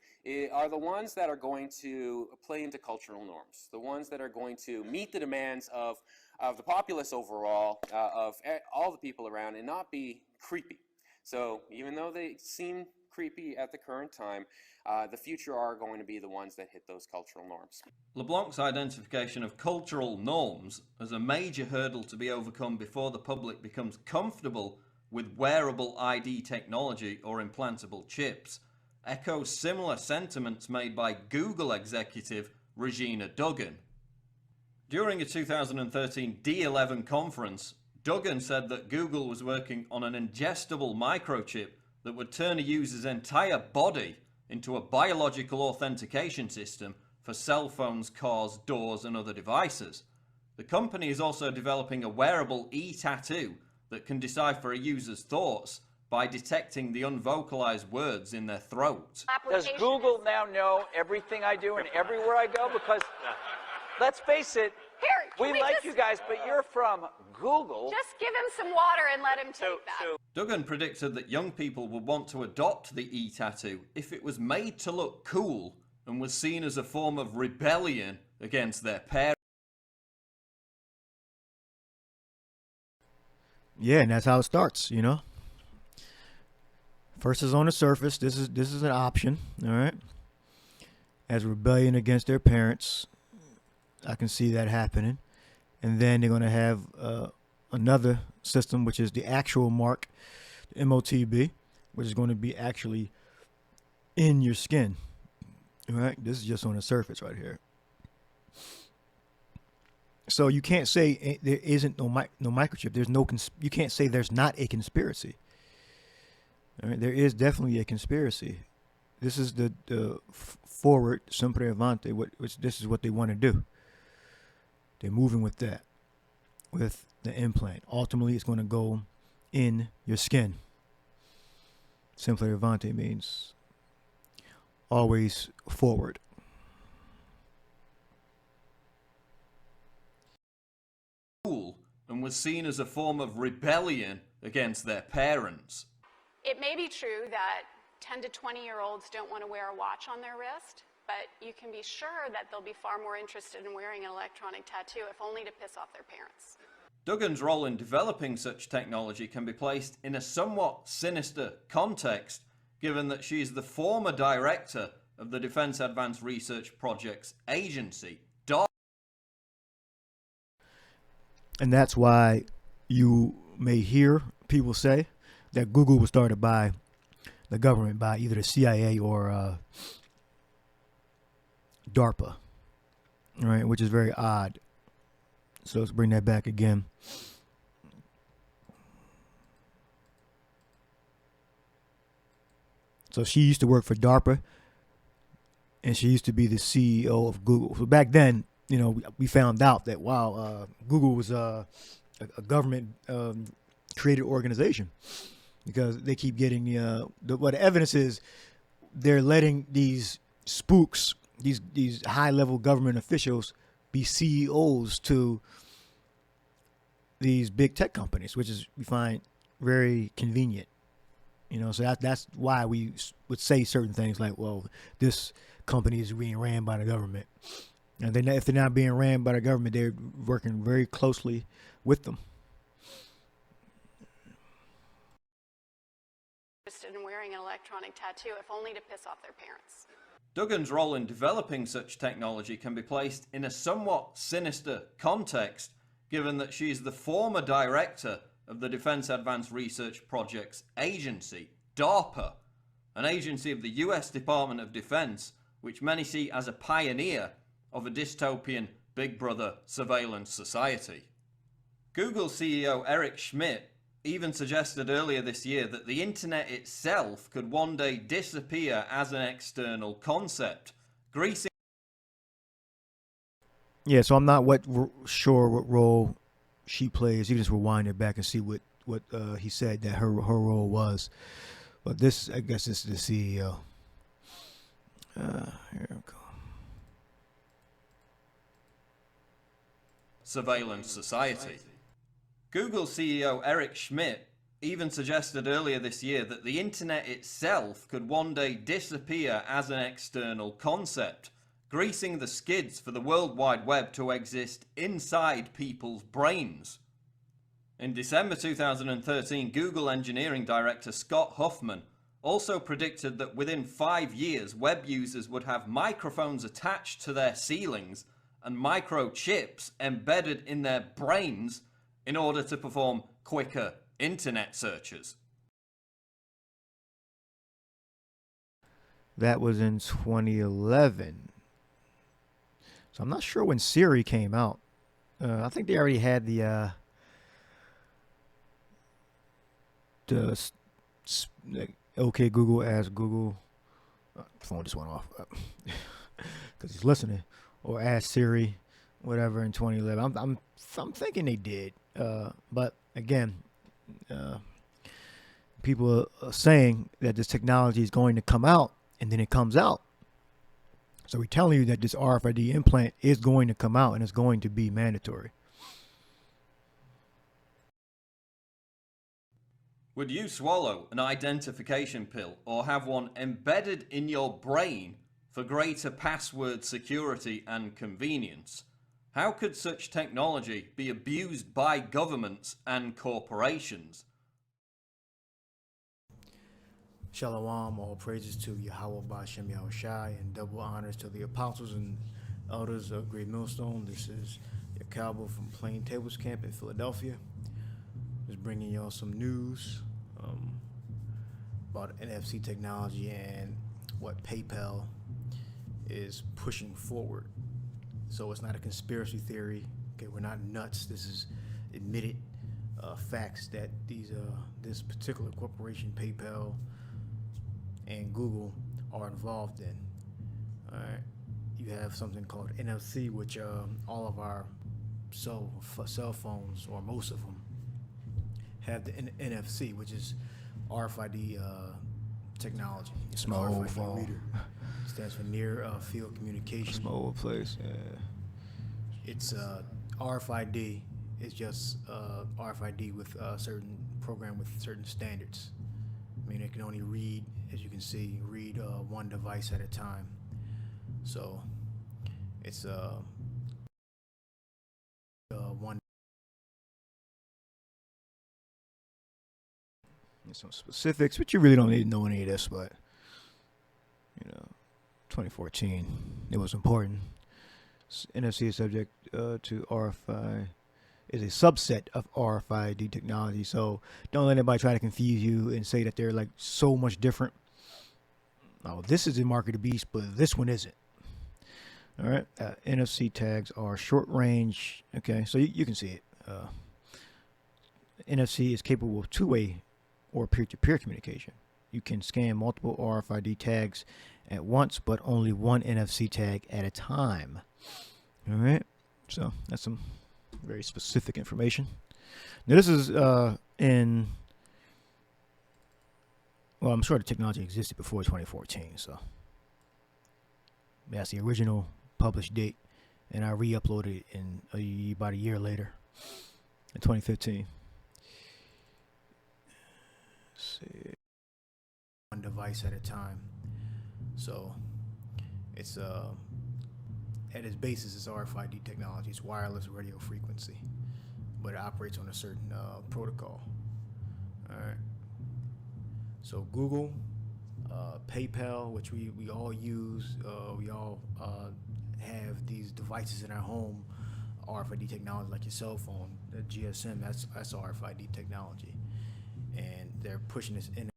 are the ones that are going to play into cultural norms, the ones that are going to meet the demands of the populace overall, of all the people around, and not be creepy. So even though they seem creepy at the current time, the future are going to be the ones that hit those cultural norms. LeBlanc's identification of cultural norms as a major hurdle to be overcome before the public becomes comfortable with wearable ID technology or implantable chips echoes similar sentiments made by Google executive Regina Duggan. During a 2013 D11 conference, Duggan said that Google was working on an ingestible microchip that would turn a user's entire body into a biological authentication system for cell phones, cars, doors, and other devices. The company is also developing a wearable e-tattoo that can decipher a user's thoughts by detecting the unvocalized words in their throat. Does Google now know everything I do and everywhere I go? Because, let's face it, we like you guys, but you're from Google. Just give him some water and let him take that. Duggan predicted that young people would want to adopt the e-tattoo if it was made to look cool and was seen as a form of rebellion against their parents. Yeah, and that's how it starts, you know. First is on the surface. This is an option, all right. As rebellion against their parents, I can see that happening. And then they're going to have another system, which is the actual mark, the MOTB, which is going to be actually in your skin. All right, this is just on the surface right here. So you can't say there isn't no microchip. There's no you can't say there's not a conspiracy. All right, there is definitely a conspiracy. This is the forward, sempre avante, which this is what they want to do. They're moving with that, with the implant. Ultimately, it's going to go in your skin. Sempre avante means always forward. And was seen as a form of rebellion against their parents. It may be true that 10 to 20-year-olds don't want to wear a watch on their wrist, but you can be sure that they'll be far more interested in wearing an electronic tattoo, if only to piss off their parents. Duggan's role in developing such technology can be placed in a somewhat sinister context, given that she is the former director of the Defense Advanced Research Projects Agency, DARPA. And that's why you may hear people say that Google was started by the government, by either the CIA or DARPA, right? Which is very odd. So let's bring that back again. So she used to work for DARPA, and she used to be the CEO of Google. So back then, you know, we found out that Google was a government created organization, because they keep getting what the evidence is. They're letting these spooks, these high level government officials, be CEOs to these big tech companies, which is, we find very convenient. You know, so that's why we would say certain things like, well, this company is being ran by the government. And if they're not being ran by the government, they're working very closely with them. Interested in wearing an electronic tattoo, if only to piss off their parents. Duggan's role in developing such technology can be placed in a somewhat sinister context, given that she is the former director of the Defense Advanced Research Projects Agency, DARPA, an agency of the US Department of Defense, which many see as a pioneer of a dystopian Big Brother surveillance society. Google CEO Eric Schmidt even suggested earlier this year that the internet itself could one day disappear as an external concept, greasing... Yeah, so I'm not sure what role she plays. You can just rewind it back and see what he said that her role was. But this, I guess, this is the CEO. Here we go. Surveillance society. Google CEO Eric Schmidt even suggested earlier this year that the internet itself could one day disappear as an external concept, greasing the skids for the World Wide Web to exist inside people's brains. In December 2013, Google engineering director Scott Huffman also predicted that within 5 years, web users would have microphones attached to their ceilings and microchips embedded in their brains in order to perform quicker internet searches. That was in 2011. So I'm not sure when Siri came out. I think they already had the OK Google, ask Google. Phone just went off because he's listening. Or ask Siri, whatever, in 2011. I'm thinking they did. But again, people are saying that this technology is going to come out, and then it comes out. So we're telling you that this RFID implant is going to come out and it's going to be mandatory. Would you swallow an identification pill or have one embedded in your brain for greater password security and convenience? How could such technology be abused by governments and corporations? Shalom, all praises to Yahweh B'Shem Yahushai, and double honors to the apostles and elders of Great Millstone. This is Yakalba from Plaintables Camp in Philadelphia. Just bringing y'all some news about NFC technology and what PayPal is pushing forward. So it's not a conspiracy theory. Okay, we're not nuts. This is admitted facts that this particular corporation, PayPal, and Google are involved in. All right, you have something called NFC, which all of our cell phones, or most of them, have the NFC, which is RFID technology. It's an RFID reader. It stands for near field communication. That's my old place. Yeah. It's RFID. It's just RFID with a certain program with certain standards. I mean, it can only read, as you can see, one device at a time. So it's one. There's some specifics, but you really don't need to know any of this. But 2014, it was important. NFC is subject to RFID. Is a subset of RFID technology. So don't let anybody try to confuse you and say that they're like so much different. Oh, this is a mark of the beast, but this one isn't. All right. NFC tags are short range. Okay, so you can see it. NFC is capable of two-way or peer-to-peer communication. You can scan multiple RFID tags at once, but only one NFC tag at a time. All right, so that's some very specific information. Now this is well, I'm sure the technology existed before 2014, so that's the original published date, and I re-uploaded it in about a year later, in 2015. Let's see, one device at a time. So it's at its basis, it's RFID technology. It's wireless radio frequency, but it operates on a certain protocol. All right. So Google, PayPal, which we all use, we all have these devices in our home, RFID technology, like your cell phone, the GSM, that's RFID technology. And they're pushing this in.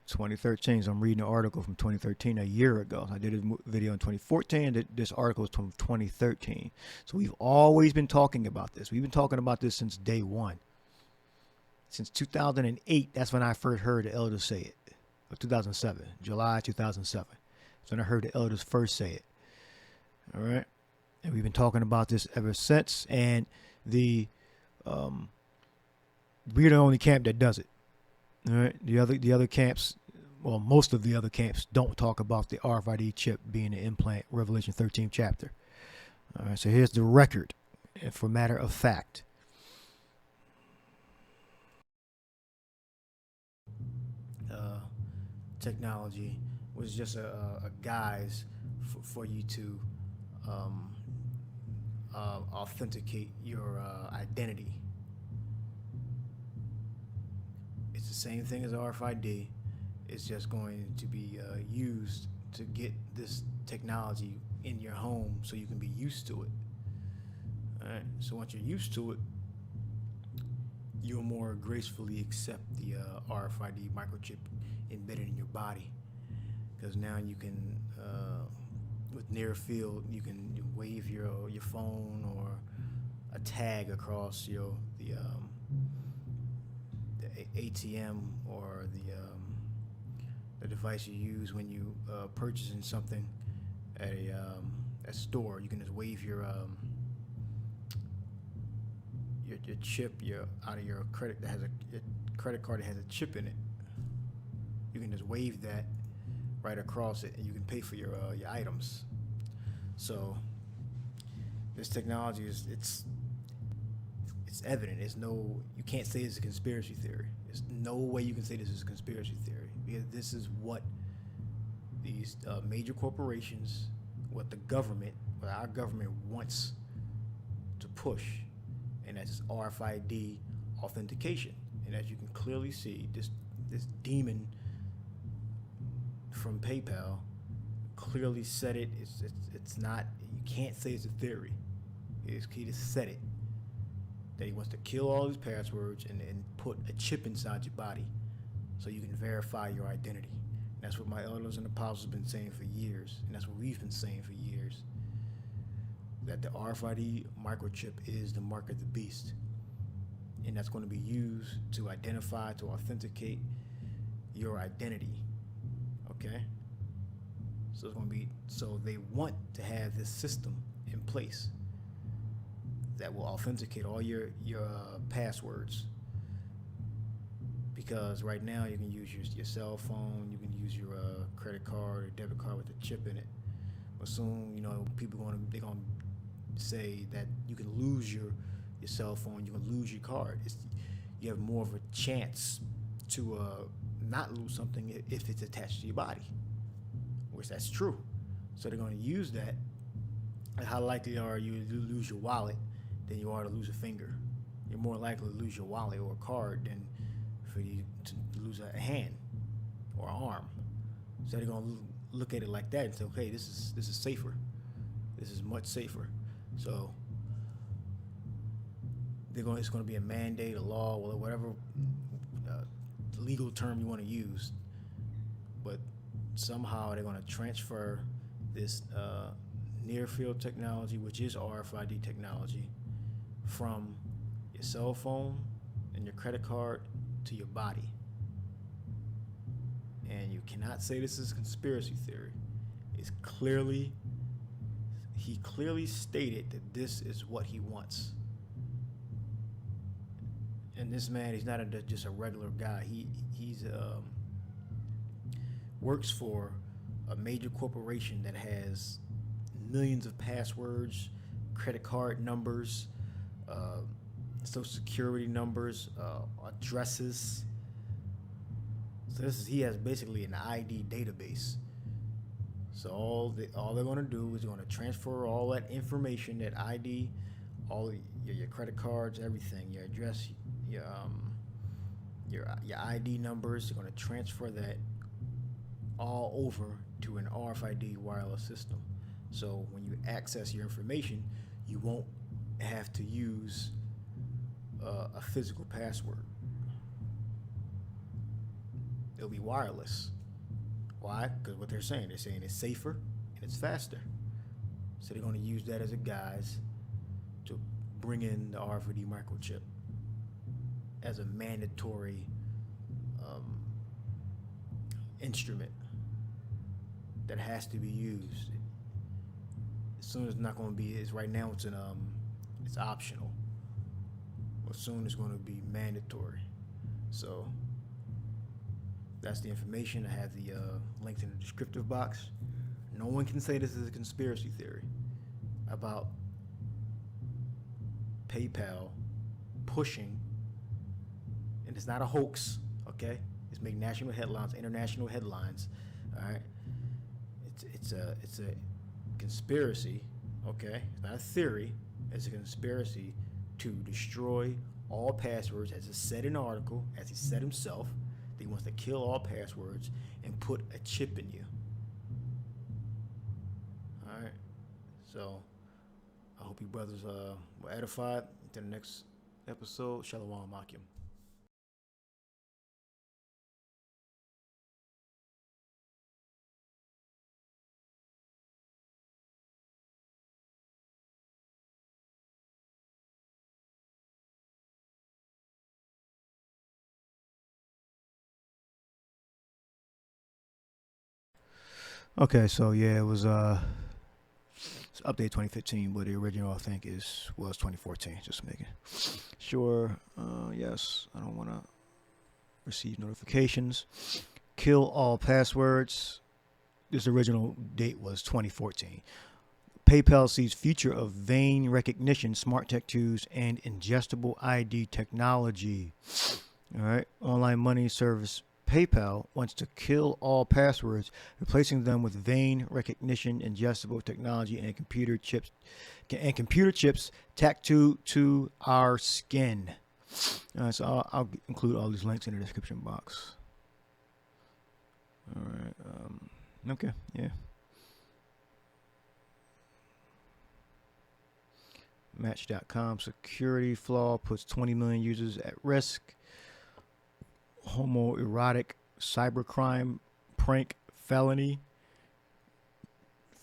2013, so I'm reading an article from 2013, a year ago. I did a video in 2014, and this article is from 2013. So we've always been talking about this. We've been talking about this since day one. Since 2008, that's when I first heard the elders say it. Or 2007, July 2007. That's when I heard the elders first say it. All right? And we've been talking about this ever since. And we're the only camp that does it. All right, the other camps, well, most of the other camps don't talk about the RFID chip being an implant, Revelation 13th chapter. All right, so here's the record, and for matter of fact. Technology was just a guise for you to authenticate your identity. It's the same thing as RFID. It's just going to be used to get this technology in your home so you can be used to it. All right. So once you're used to it, you'll more gracefully accept the RFID microchip embedded in your body. Because now you can, with near field, you can wave your phone or a tag across the ATM or the device you use when you purchasing something at a store. You can just wave your chip out of your credit that has your credit card that has a chip in it. You can just wave that right across it, and you can pay for your items. So this technology it's evident. You can't say it's a conspiracy theory. There's no way you can say this is a conspiracy theory, because this is what these major corporations, what our government wants to push, and that's RFID authentication. And as you can clearly see, this demon from PayPal clearly said it. It's not. You can't say it's a theory. He just said it. That he wants to kill all these passwords and put a chip inside your body so you can verify your identity. And that's what my elders and apostles have been saying for years, and that's what we've been saying for years, that the RFID microchip is the mark of the beast, and that's going to be used to identify, to authenticate your identity. Okay? So it's going to be, so they want to have this system in place that will authenticate all your passwords, because right now you can use your cell phone, you can use your credit card or debit card with a chip in it, but soon they're gonna say that you can lose your cell phone, you can lose your card. You have more of a chance to not lose something if it's attached to your body, which that's true. So they're going to use that. And how likely are you to lose your wallet than you are to lose a finger? You're more likely to lose your wallet or a card than for you to lose a hand or an arm. So they're going to look at it like that and say, okay, this is safer. This is much safer. So it's going to be a mandate, a law, whatever legal term you want to use. But somehow they're going to transfer this near field technology, which is RFID technology, from your cell phone and your credit card to your body. And you cannot say this is conspiracy theory. He clearly stated that this is what he wants. And this man, he's not just a regular guy. He's works for a major corporation that has millions of passwords, credit card numbers, social security numbers, addresses. So he has basically an ID database. So all they're going to do is going to transfer all that information, that ID, all your credit cards, everything, your address, your ID numbers. They're going to transfer that all over to an RFID wireless system. So when you access your information, you won't have to use a physical password. It'll be wireless. Why? Because what they're saying it's safer and it's faster. So they're going to use that as a guise to bring in the RFID microchip as a mandatory instrument that has to be used. As soon as it's not going to be, right now it's optional. But soon it's going to be mandatory. So that's the information. I have the link in the descriptive box. No one can say this is a conspiracy theory about PayPal pushing, and it's not a hoax, okay? It's making national headlines, international headlines, all right? It's a conspiracy, okay? It's not a theory. It's a conspiracy to destroy all passwords, as it's said in the article, as he said himself. He wants to kill all passwords and put a chip in you. All right. So I hope you brothers were edified. Until the next episode, Shalom Akim. Okay, so yeah, it was it's update 2015, but the original I think was 2014. Just making sure. Yes, I don't want to receive notifications. Kill all passwords. This original date was 2014. PayPal sees future of vein recognition, smart tech tools, and ingestible ID technology. All right, online money service PayPal wants to kill all passwords, replacing them with vein recognition, ingestible technology, and computer chips tattooed to our skin. So I'll include all these links in the description box. All right. Okay. Yeah. Match.com security flaw puts 20 million users at risk. Homoerotic cybercrime prank felony.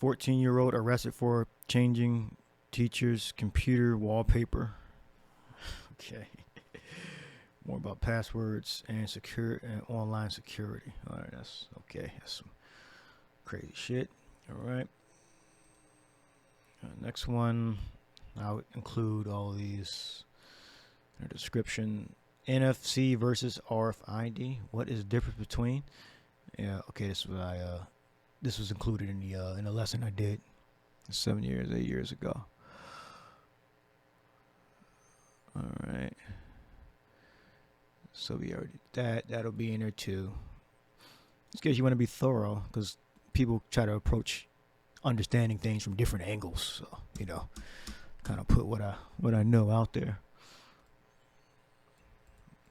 14-year-old arrested for changing teacher's computer wallpaper. Okay. More about passwords and online security. All right, that's okay. That's some crazy shit. All right. Next one, I'll include all these in the description. NFC versus RFID. What is the difference between? Yeah, okay. This was included in the lesson I did 8 years ago. All right. So we already did that. That'll be in there too. Just in case you want to be thorough, because people try to approach understanding things from different angles. So kind of put what I know out there.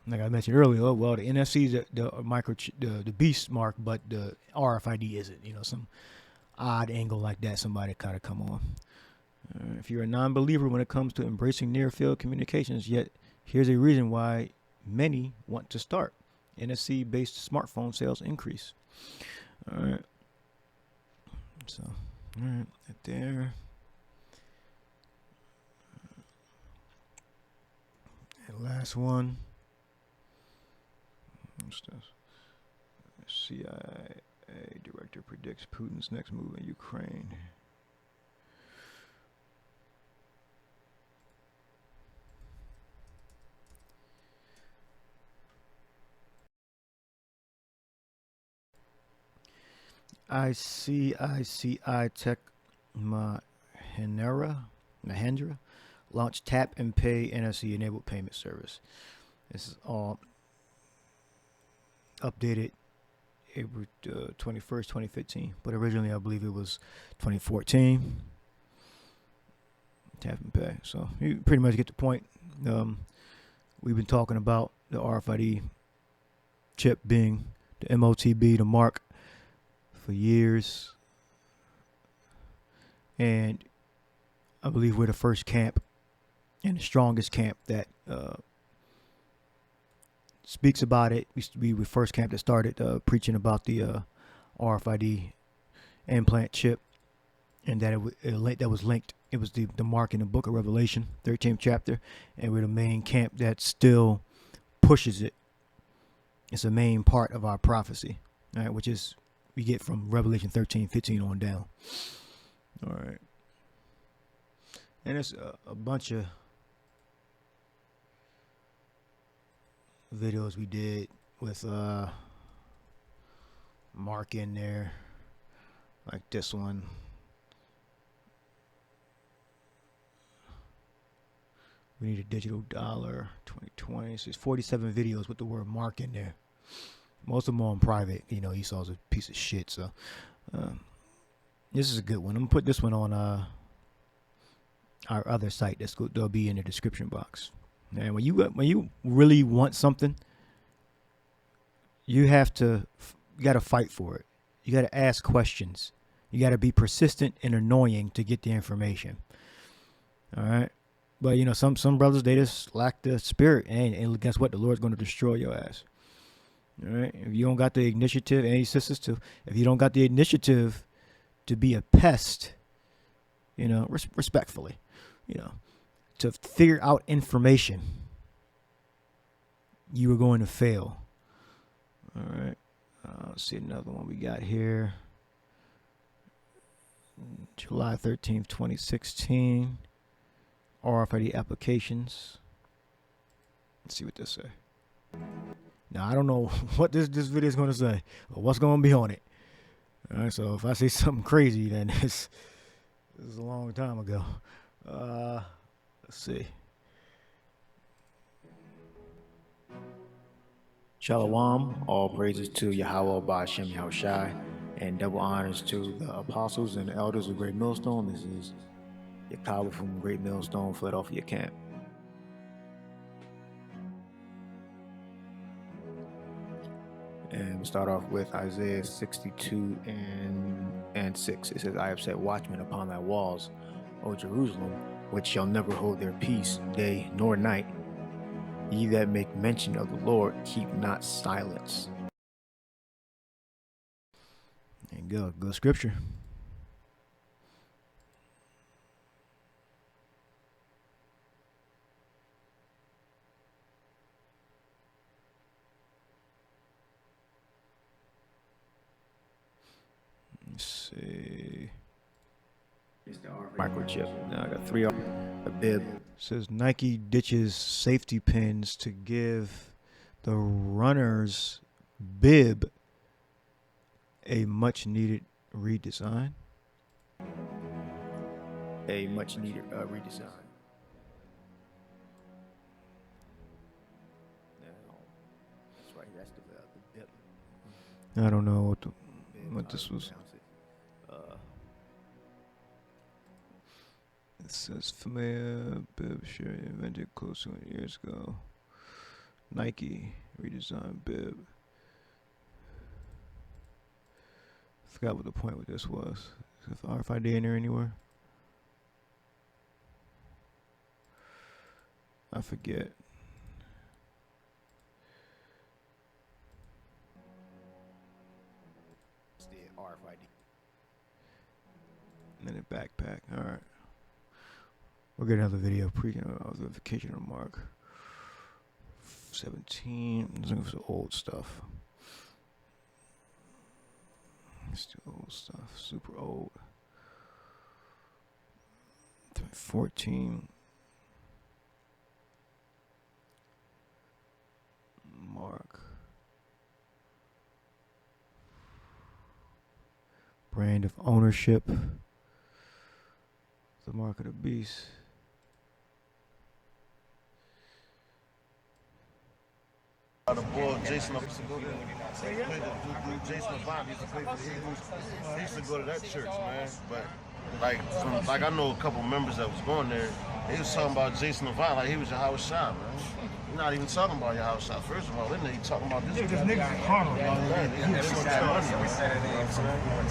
Like I mentioned earlier, the NFC is the beast mark, but the RFID isn't. Some odd angle like that, somebody kind of come on. If you're a non-believer when it comes to embracing near-field communications, yet here's a reason why many want to start. NFC-based smartphone sales increase. All right. So, all right, right there. And last one. What's this? CIA director predicts Putin's next move in Ukraine. ICICI Tech Mahendra launched Tap and Pay NFC enabled payment service. This is all updated April 21st, 2015, but originally I believe it was 2014. Tap and Pay. So you pretty much get the point. We've been talking about the RFID chip being the MOTB, the mark, for years, and I believe we're the first camp and the strongest camp that speaks about it. We were the first camp that started preaching about the RFID implant chip, and that that was linked. It was the mark in the book of Revelation, 13th chapter, and we're the main camp that still pushes it. It's a main part of our prophecy, all right, which is we get from Revelation 13:15 on down. All right. And it's a bunch of videos we did with Mark in there, like this one. We need a digital dollar 2020. So it's 47 videos with the word Mark in there. Most of them on private. You know, Esau's a piece of shit. So this is a good one. I'm gonna put this one on our other site. They'll be in the description box. And when you really want something, you gotta fight for it. You gotta ask questions. You gotta be persistent and annoying to get the information. All right. But you know, some brothers, they just lack the spirit, and guess what? The Lord's gonna destroy your ass. All right. If you don't got the initiative, and any sisters too, if you don't got the initiative to be a pest, you know, respectfully, you know, to figure out information, you are going to fail. All right. Let's see another one we got here. July 13th, 2016. RFID applications. Let's see what this say. Now, I don't know what this video is going to say or what's going to be on it. All right, so if I say something crazy, then this is a long time ago. Let's see. Shalom, all praises to Yahweh Ba'Shem Yahushai, and double honors to the apostles and the elders of Great Millstone. This is Yakalba from Great Millstone, Philadelphia camp. And we start off with Isaiah 62 and 6. It says, I have set watchmen upon thy walls, O Jerusalem, which shall never hold their peace, day nor night. Ye that make mention of the Lord, keep not silence. There you go. Good scripture. Let's see. Microchip. Now I got 3 a bib. Says Nike ditches safety pins to give the runner's bib a much needed redesign. A much needed redesign. That's right. That's the bib. I don't know what this was. It says familiar bib shirt invented close to 100 years ago. Nike redesigned bib. Forgot what the point with this was. Is the RFID in there anywhere? I forget. It's the RFID. And then a backpack. All right. We'll get another video pre-identification of Mark. 17. I'm looking for the old stuff. It's the old stuff. Super old. 14. Mark. Brand of ownership. The mark of the beast. The boy Jason used to go there. Jason Avant used to play for the Eagles. He used to go to that church, man. But like I know a couple members that was going there. They was talking about Jason Avant like he was your house shot, man. You're not even talking about your house shot. First of all, then they talking about this. Because niggas are carnal.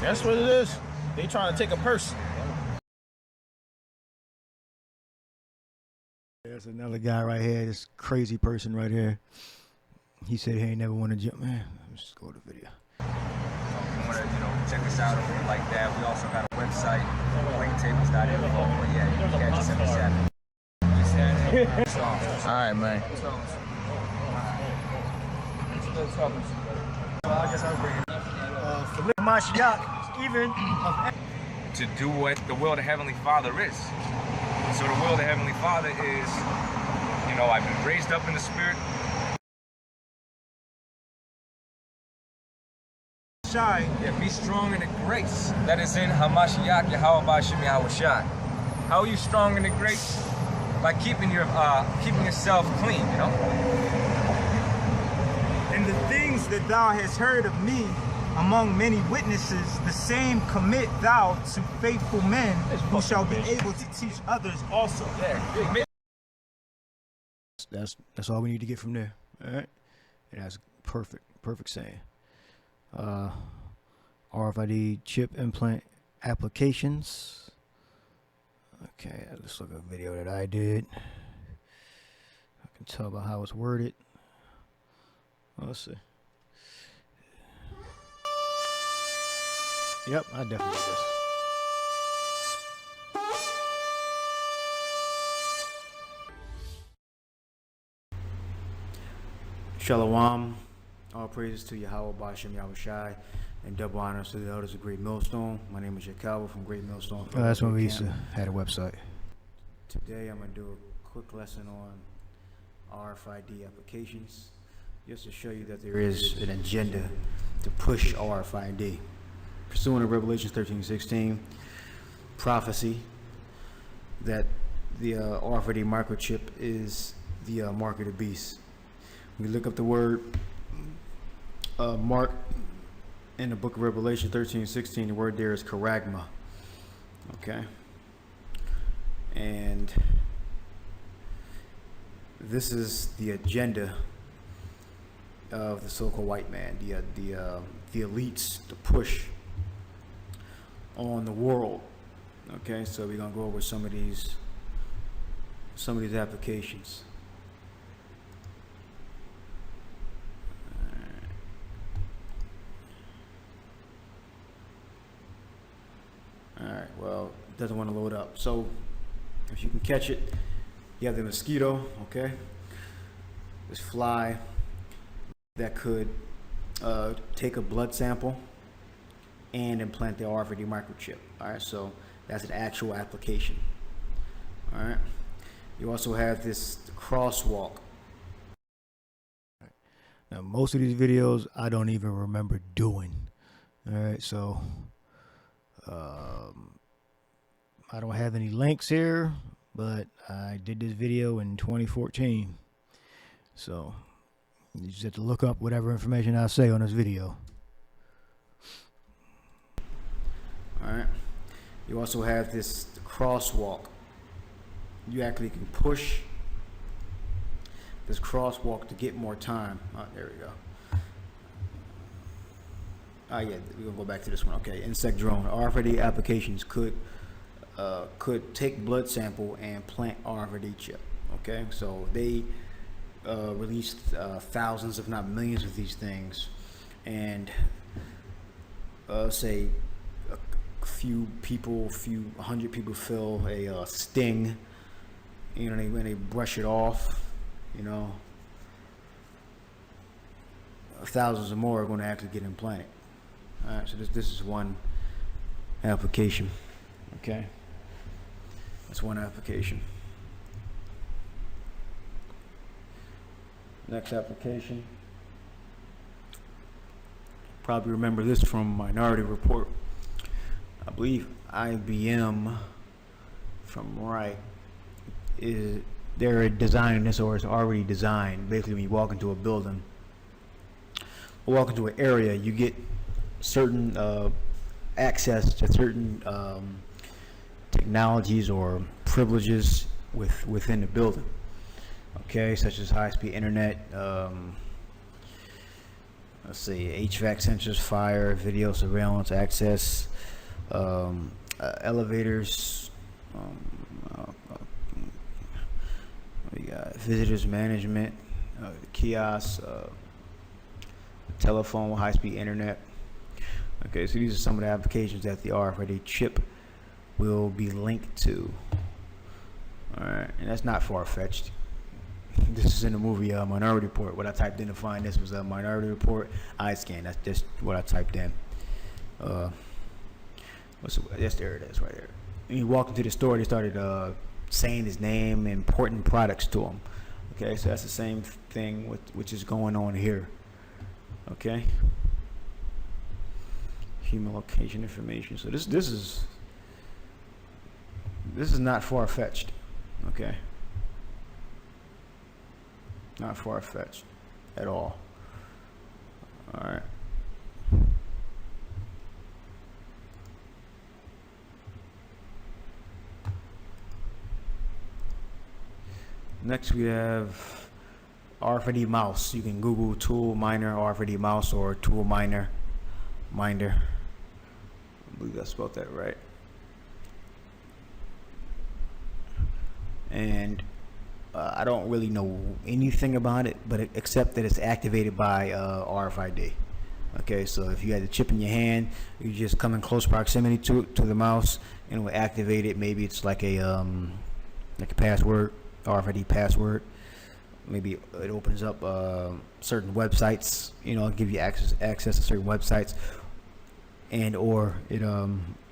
That's what it is. They trying to take a person. There's another guy right here. This crazy person right here. He said he ain't never want to jump. Man, let's just go to the video. If you want to, check us out over like that. We also got a website, plaintables.info. But yeah, you can catch us every Saturday. All right, man. To do what the will of the Heavenly Father is. So the will of the Heavenly Father is, I've been raised up in the Spirit. Yeah, be strong in the grace that is in Hamashiach Yahweh Shem Yahushai. How are you strong in the grace? By keeping yourself clean, And the things that thou hast heard of me among many witnesses, the same commit thou to faithful men who shall be able to teach others also. That's all we need to get from there. All right, and that's perfect saying. RFID chip implant applications. Okay, let's look at a video that I did. I can tell by how it's worded. Let's see. Yep, I definitely did this. Shalom. All praises to Yahweh Bashem Yahushai, and double honors to the elders of Great Millstone. My name is Yakalba from Great Millstone. That's when we used to had a website. Today I'm going to do a quick lesson on RFID applications, just to show you that there is an agenda to push RFID. Pursuant to Revelation 13:16, prophecy that the RFID microchip is the mark of the beast. We look up the word mark in the book of Revelation 13:16. The word there is charagma. Okay, and this is the agenda of the so-called white man, the elites, to push on the world. Okay, so we're gonna go over some of these applications. Alright, well, it doesn't want to load up. So, if you can catch it, you have the mosquito, okay? This fly that could take a blood sample and implant the RFID microchip. Alright, so that's an actual application. Alright, you also have this crosswalk. Now, most of these videos I don't even remember doing. Alright, so I don't have any links here, but I did this video in 2014, so you just have to look up whatever information I say on this video. Alright, you also have this crosswalk. You actually can push this crosswalk to get more time. There we go. Yeah, we're gonna go back to this one. Okay, insect drone. RFID applications could take blood sample and plant RFID chip. Okay, so they released thousands, if not millions, of these things, and say a few 100 people feel a sting. You know, when they brush it off, you know, thousands or more are going to actually get implanted. All right, so this is one application. Okay, that's one application. Next application. Probably remember this from Minority Report. I believe IBM, if I'm right, they're designing this, or it's already designed. Basically, when you walk into a building, or walk into an area, you get certain access to certain technologies or privileges within the building. Okay, such as high-speed internet, let's see, HVAC sensors, fire, video surveillance, access, elevators, we got visitors management, kiosks, telephone, high-speed internet. Okay, so these are some of the applications that the RFID chip will be linked to. All right, and that's not far-fetched. This is in the movie Minority Report. What I typed in to find this was a Minority Report iScan. That's just what I typed in. Yes, there it is, right there. When he walked into the store, they started saying his name, important products to him. Okay, so that's the same thing which is going on here. Okay. Human location information. So this is not far-fetched. Okay. Not far-fetched at all. All right. Next we have RFID Mouse. You can Google tool miner RFID Mouse or tool minder. I believe I spelled that right. And I don't really know anything about it, but except that it's activated by RFID. Okay, so if you had the chip in your hand, you just come in close proximity to the mouse, and it will activate it. Maybe it's like a password, RFID password. Maybe it opens up certain websites. You know, give you access to certain websites, and or it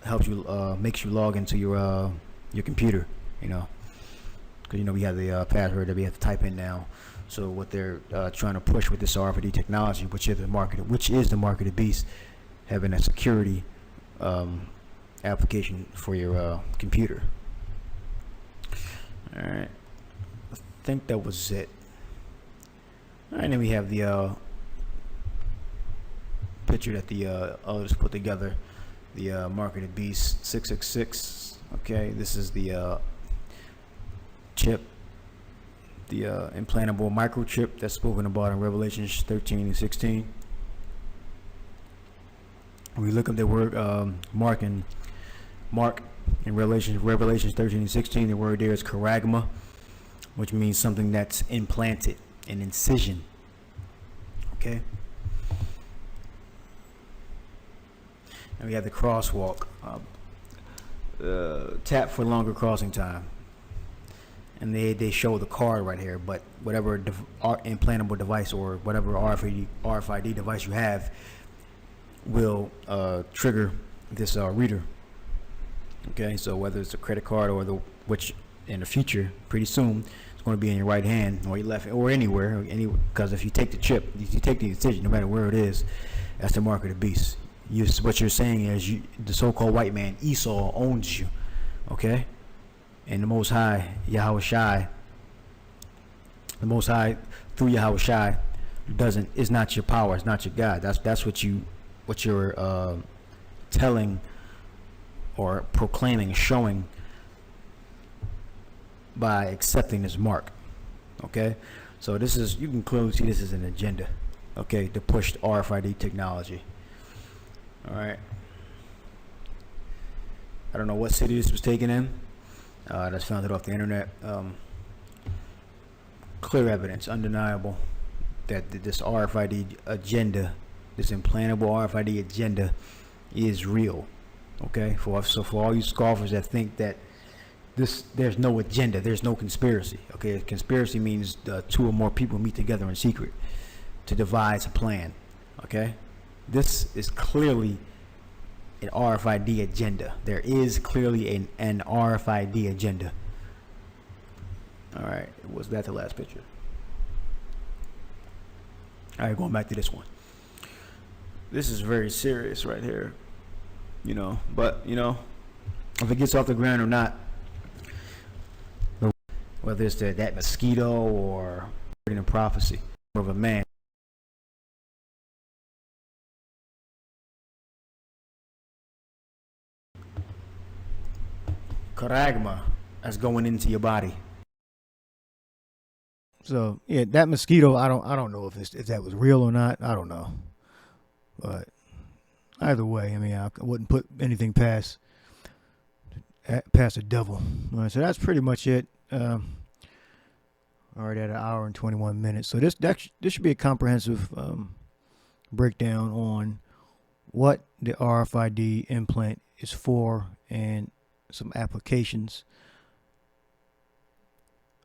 helps you makes you log into your computer. You know. You know, we have the password that we have to type in now. So what they're trying to push with this RFID technology, which is the marketed beast, having a security application for your computer. All right, I think that was it. All right, and then we have the picture that the others put together, the marketed beast 666. Okay, this is the chip, the implantable microchip that's spoken about in Revelations 13 and 16. When we look up the word mark in Revelations 13 and 16, the word there is charagma, which means something that's implanted, an incision. Okay. And we have the crosswalk, tap for longer crossing time. And they show the card right here, but whatever implantable device or whatever RFID device you have will trigger this reader. Okay, so whether it's a credit card or which in the future, pretty soon, it's going to be in your right hand or your left or anywhere. Because if you take the chip, if you take the incision, no matter where it is, that's the mark of the beast. What you're saying is the so-called white man, Esau, owns you. Okay. And the Most High, Yahushai, the Most High through Yahushai is not your power, it's not your God. That's what you're telling or proclaiming, showing by accepting this mark. Okay, so this is, you can clearly see this is an agenda. Okay, to push RFID technology. All right. I don't know what city this was taken in. That's found it off the internet. Clear evidence, undeniable, that this RFID agenda, this implantable RFID agenda, is real. Okay, for all you scoffers that think that there's no agenda, there's no conspiracy. Okay, conspiracy means two or more people meet together in secret to devise a plan. Okay, this is clearly an RFID agenda. There is clearly an RFID agenda. All right, was that the last picture? All right, going back to this one. This is very serious right here, you know, but, you know, if it gets off the ground or not, whether it's that mosquito or in a prophecy of a man. Karagma that's going into your body. So yeah, that mosquito, I don't know if that was real or not. I don't know, but either way, I mean, I wouldn't put anything past the devil. All right, so that's pretty much it. Already at an hour and 21 minutes. So this should be a comprehensive breakdown on what the RFID implant is for and some applications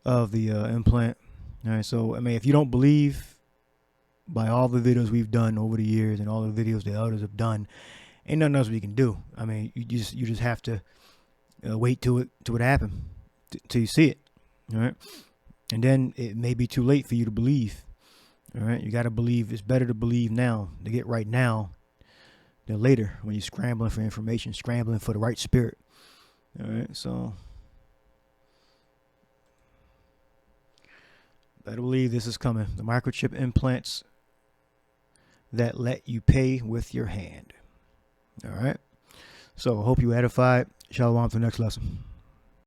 of the implant. All right, so I mean, if you don't believe by all the videos we've done over the years and all the videos the others have done, ain't nothing else we can do. I mean, you just have to wait till it happen, till you see it. All right, and then it may be too late for you to believe. All right, you got to believe. It's better to believe now, to get right now, than later when you're scrambling for information, scrambling for the right spirit. All right, so better believe this is coming. The microchip implants that let you pay with your hand. All right, so I hope you edified. Shalom to the next lesson.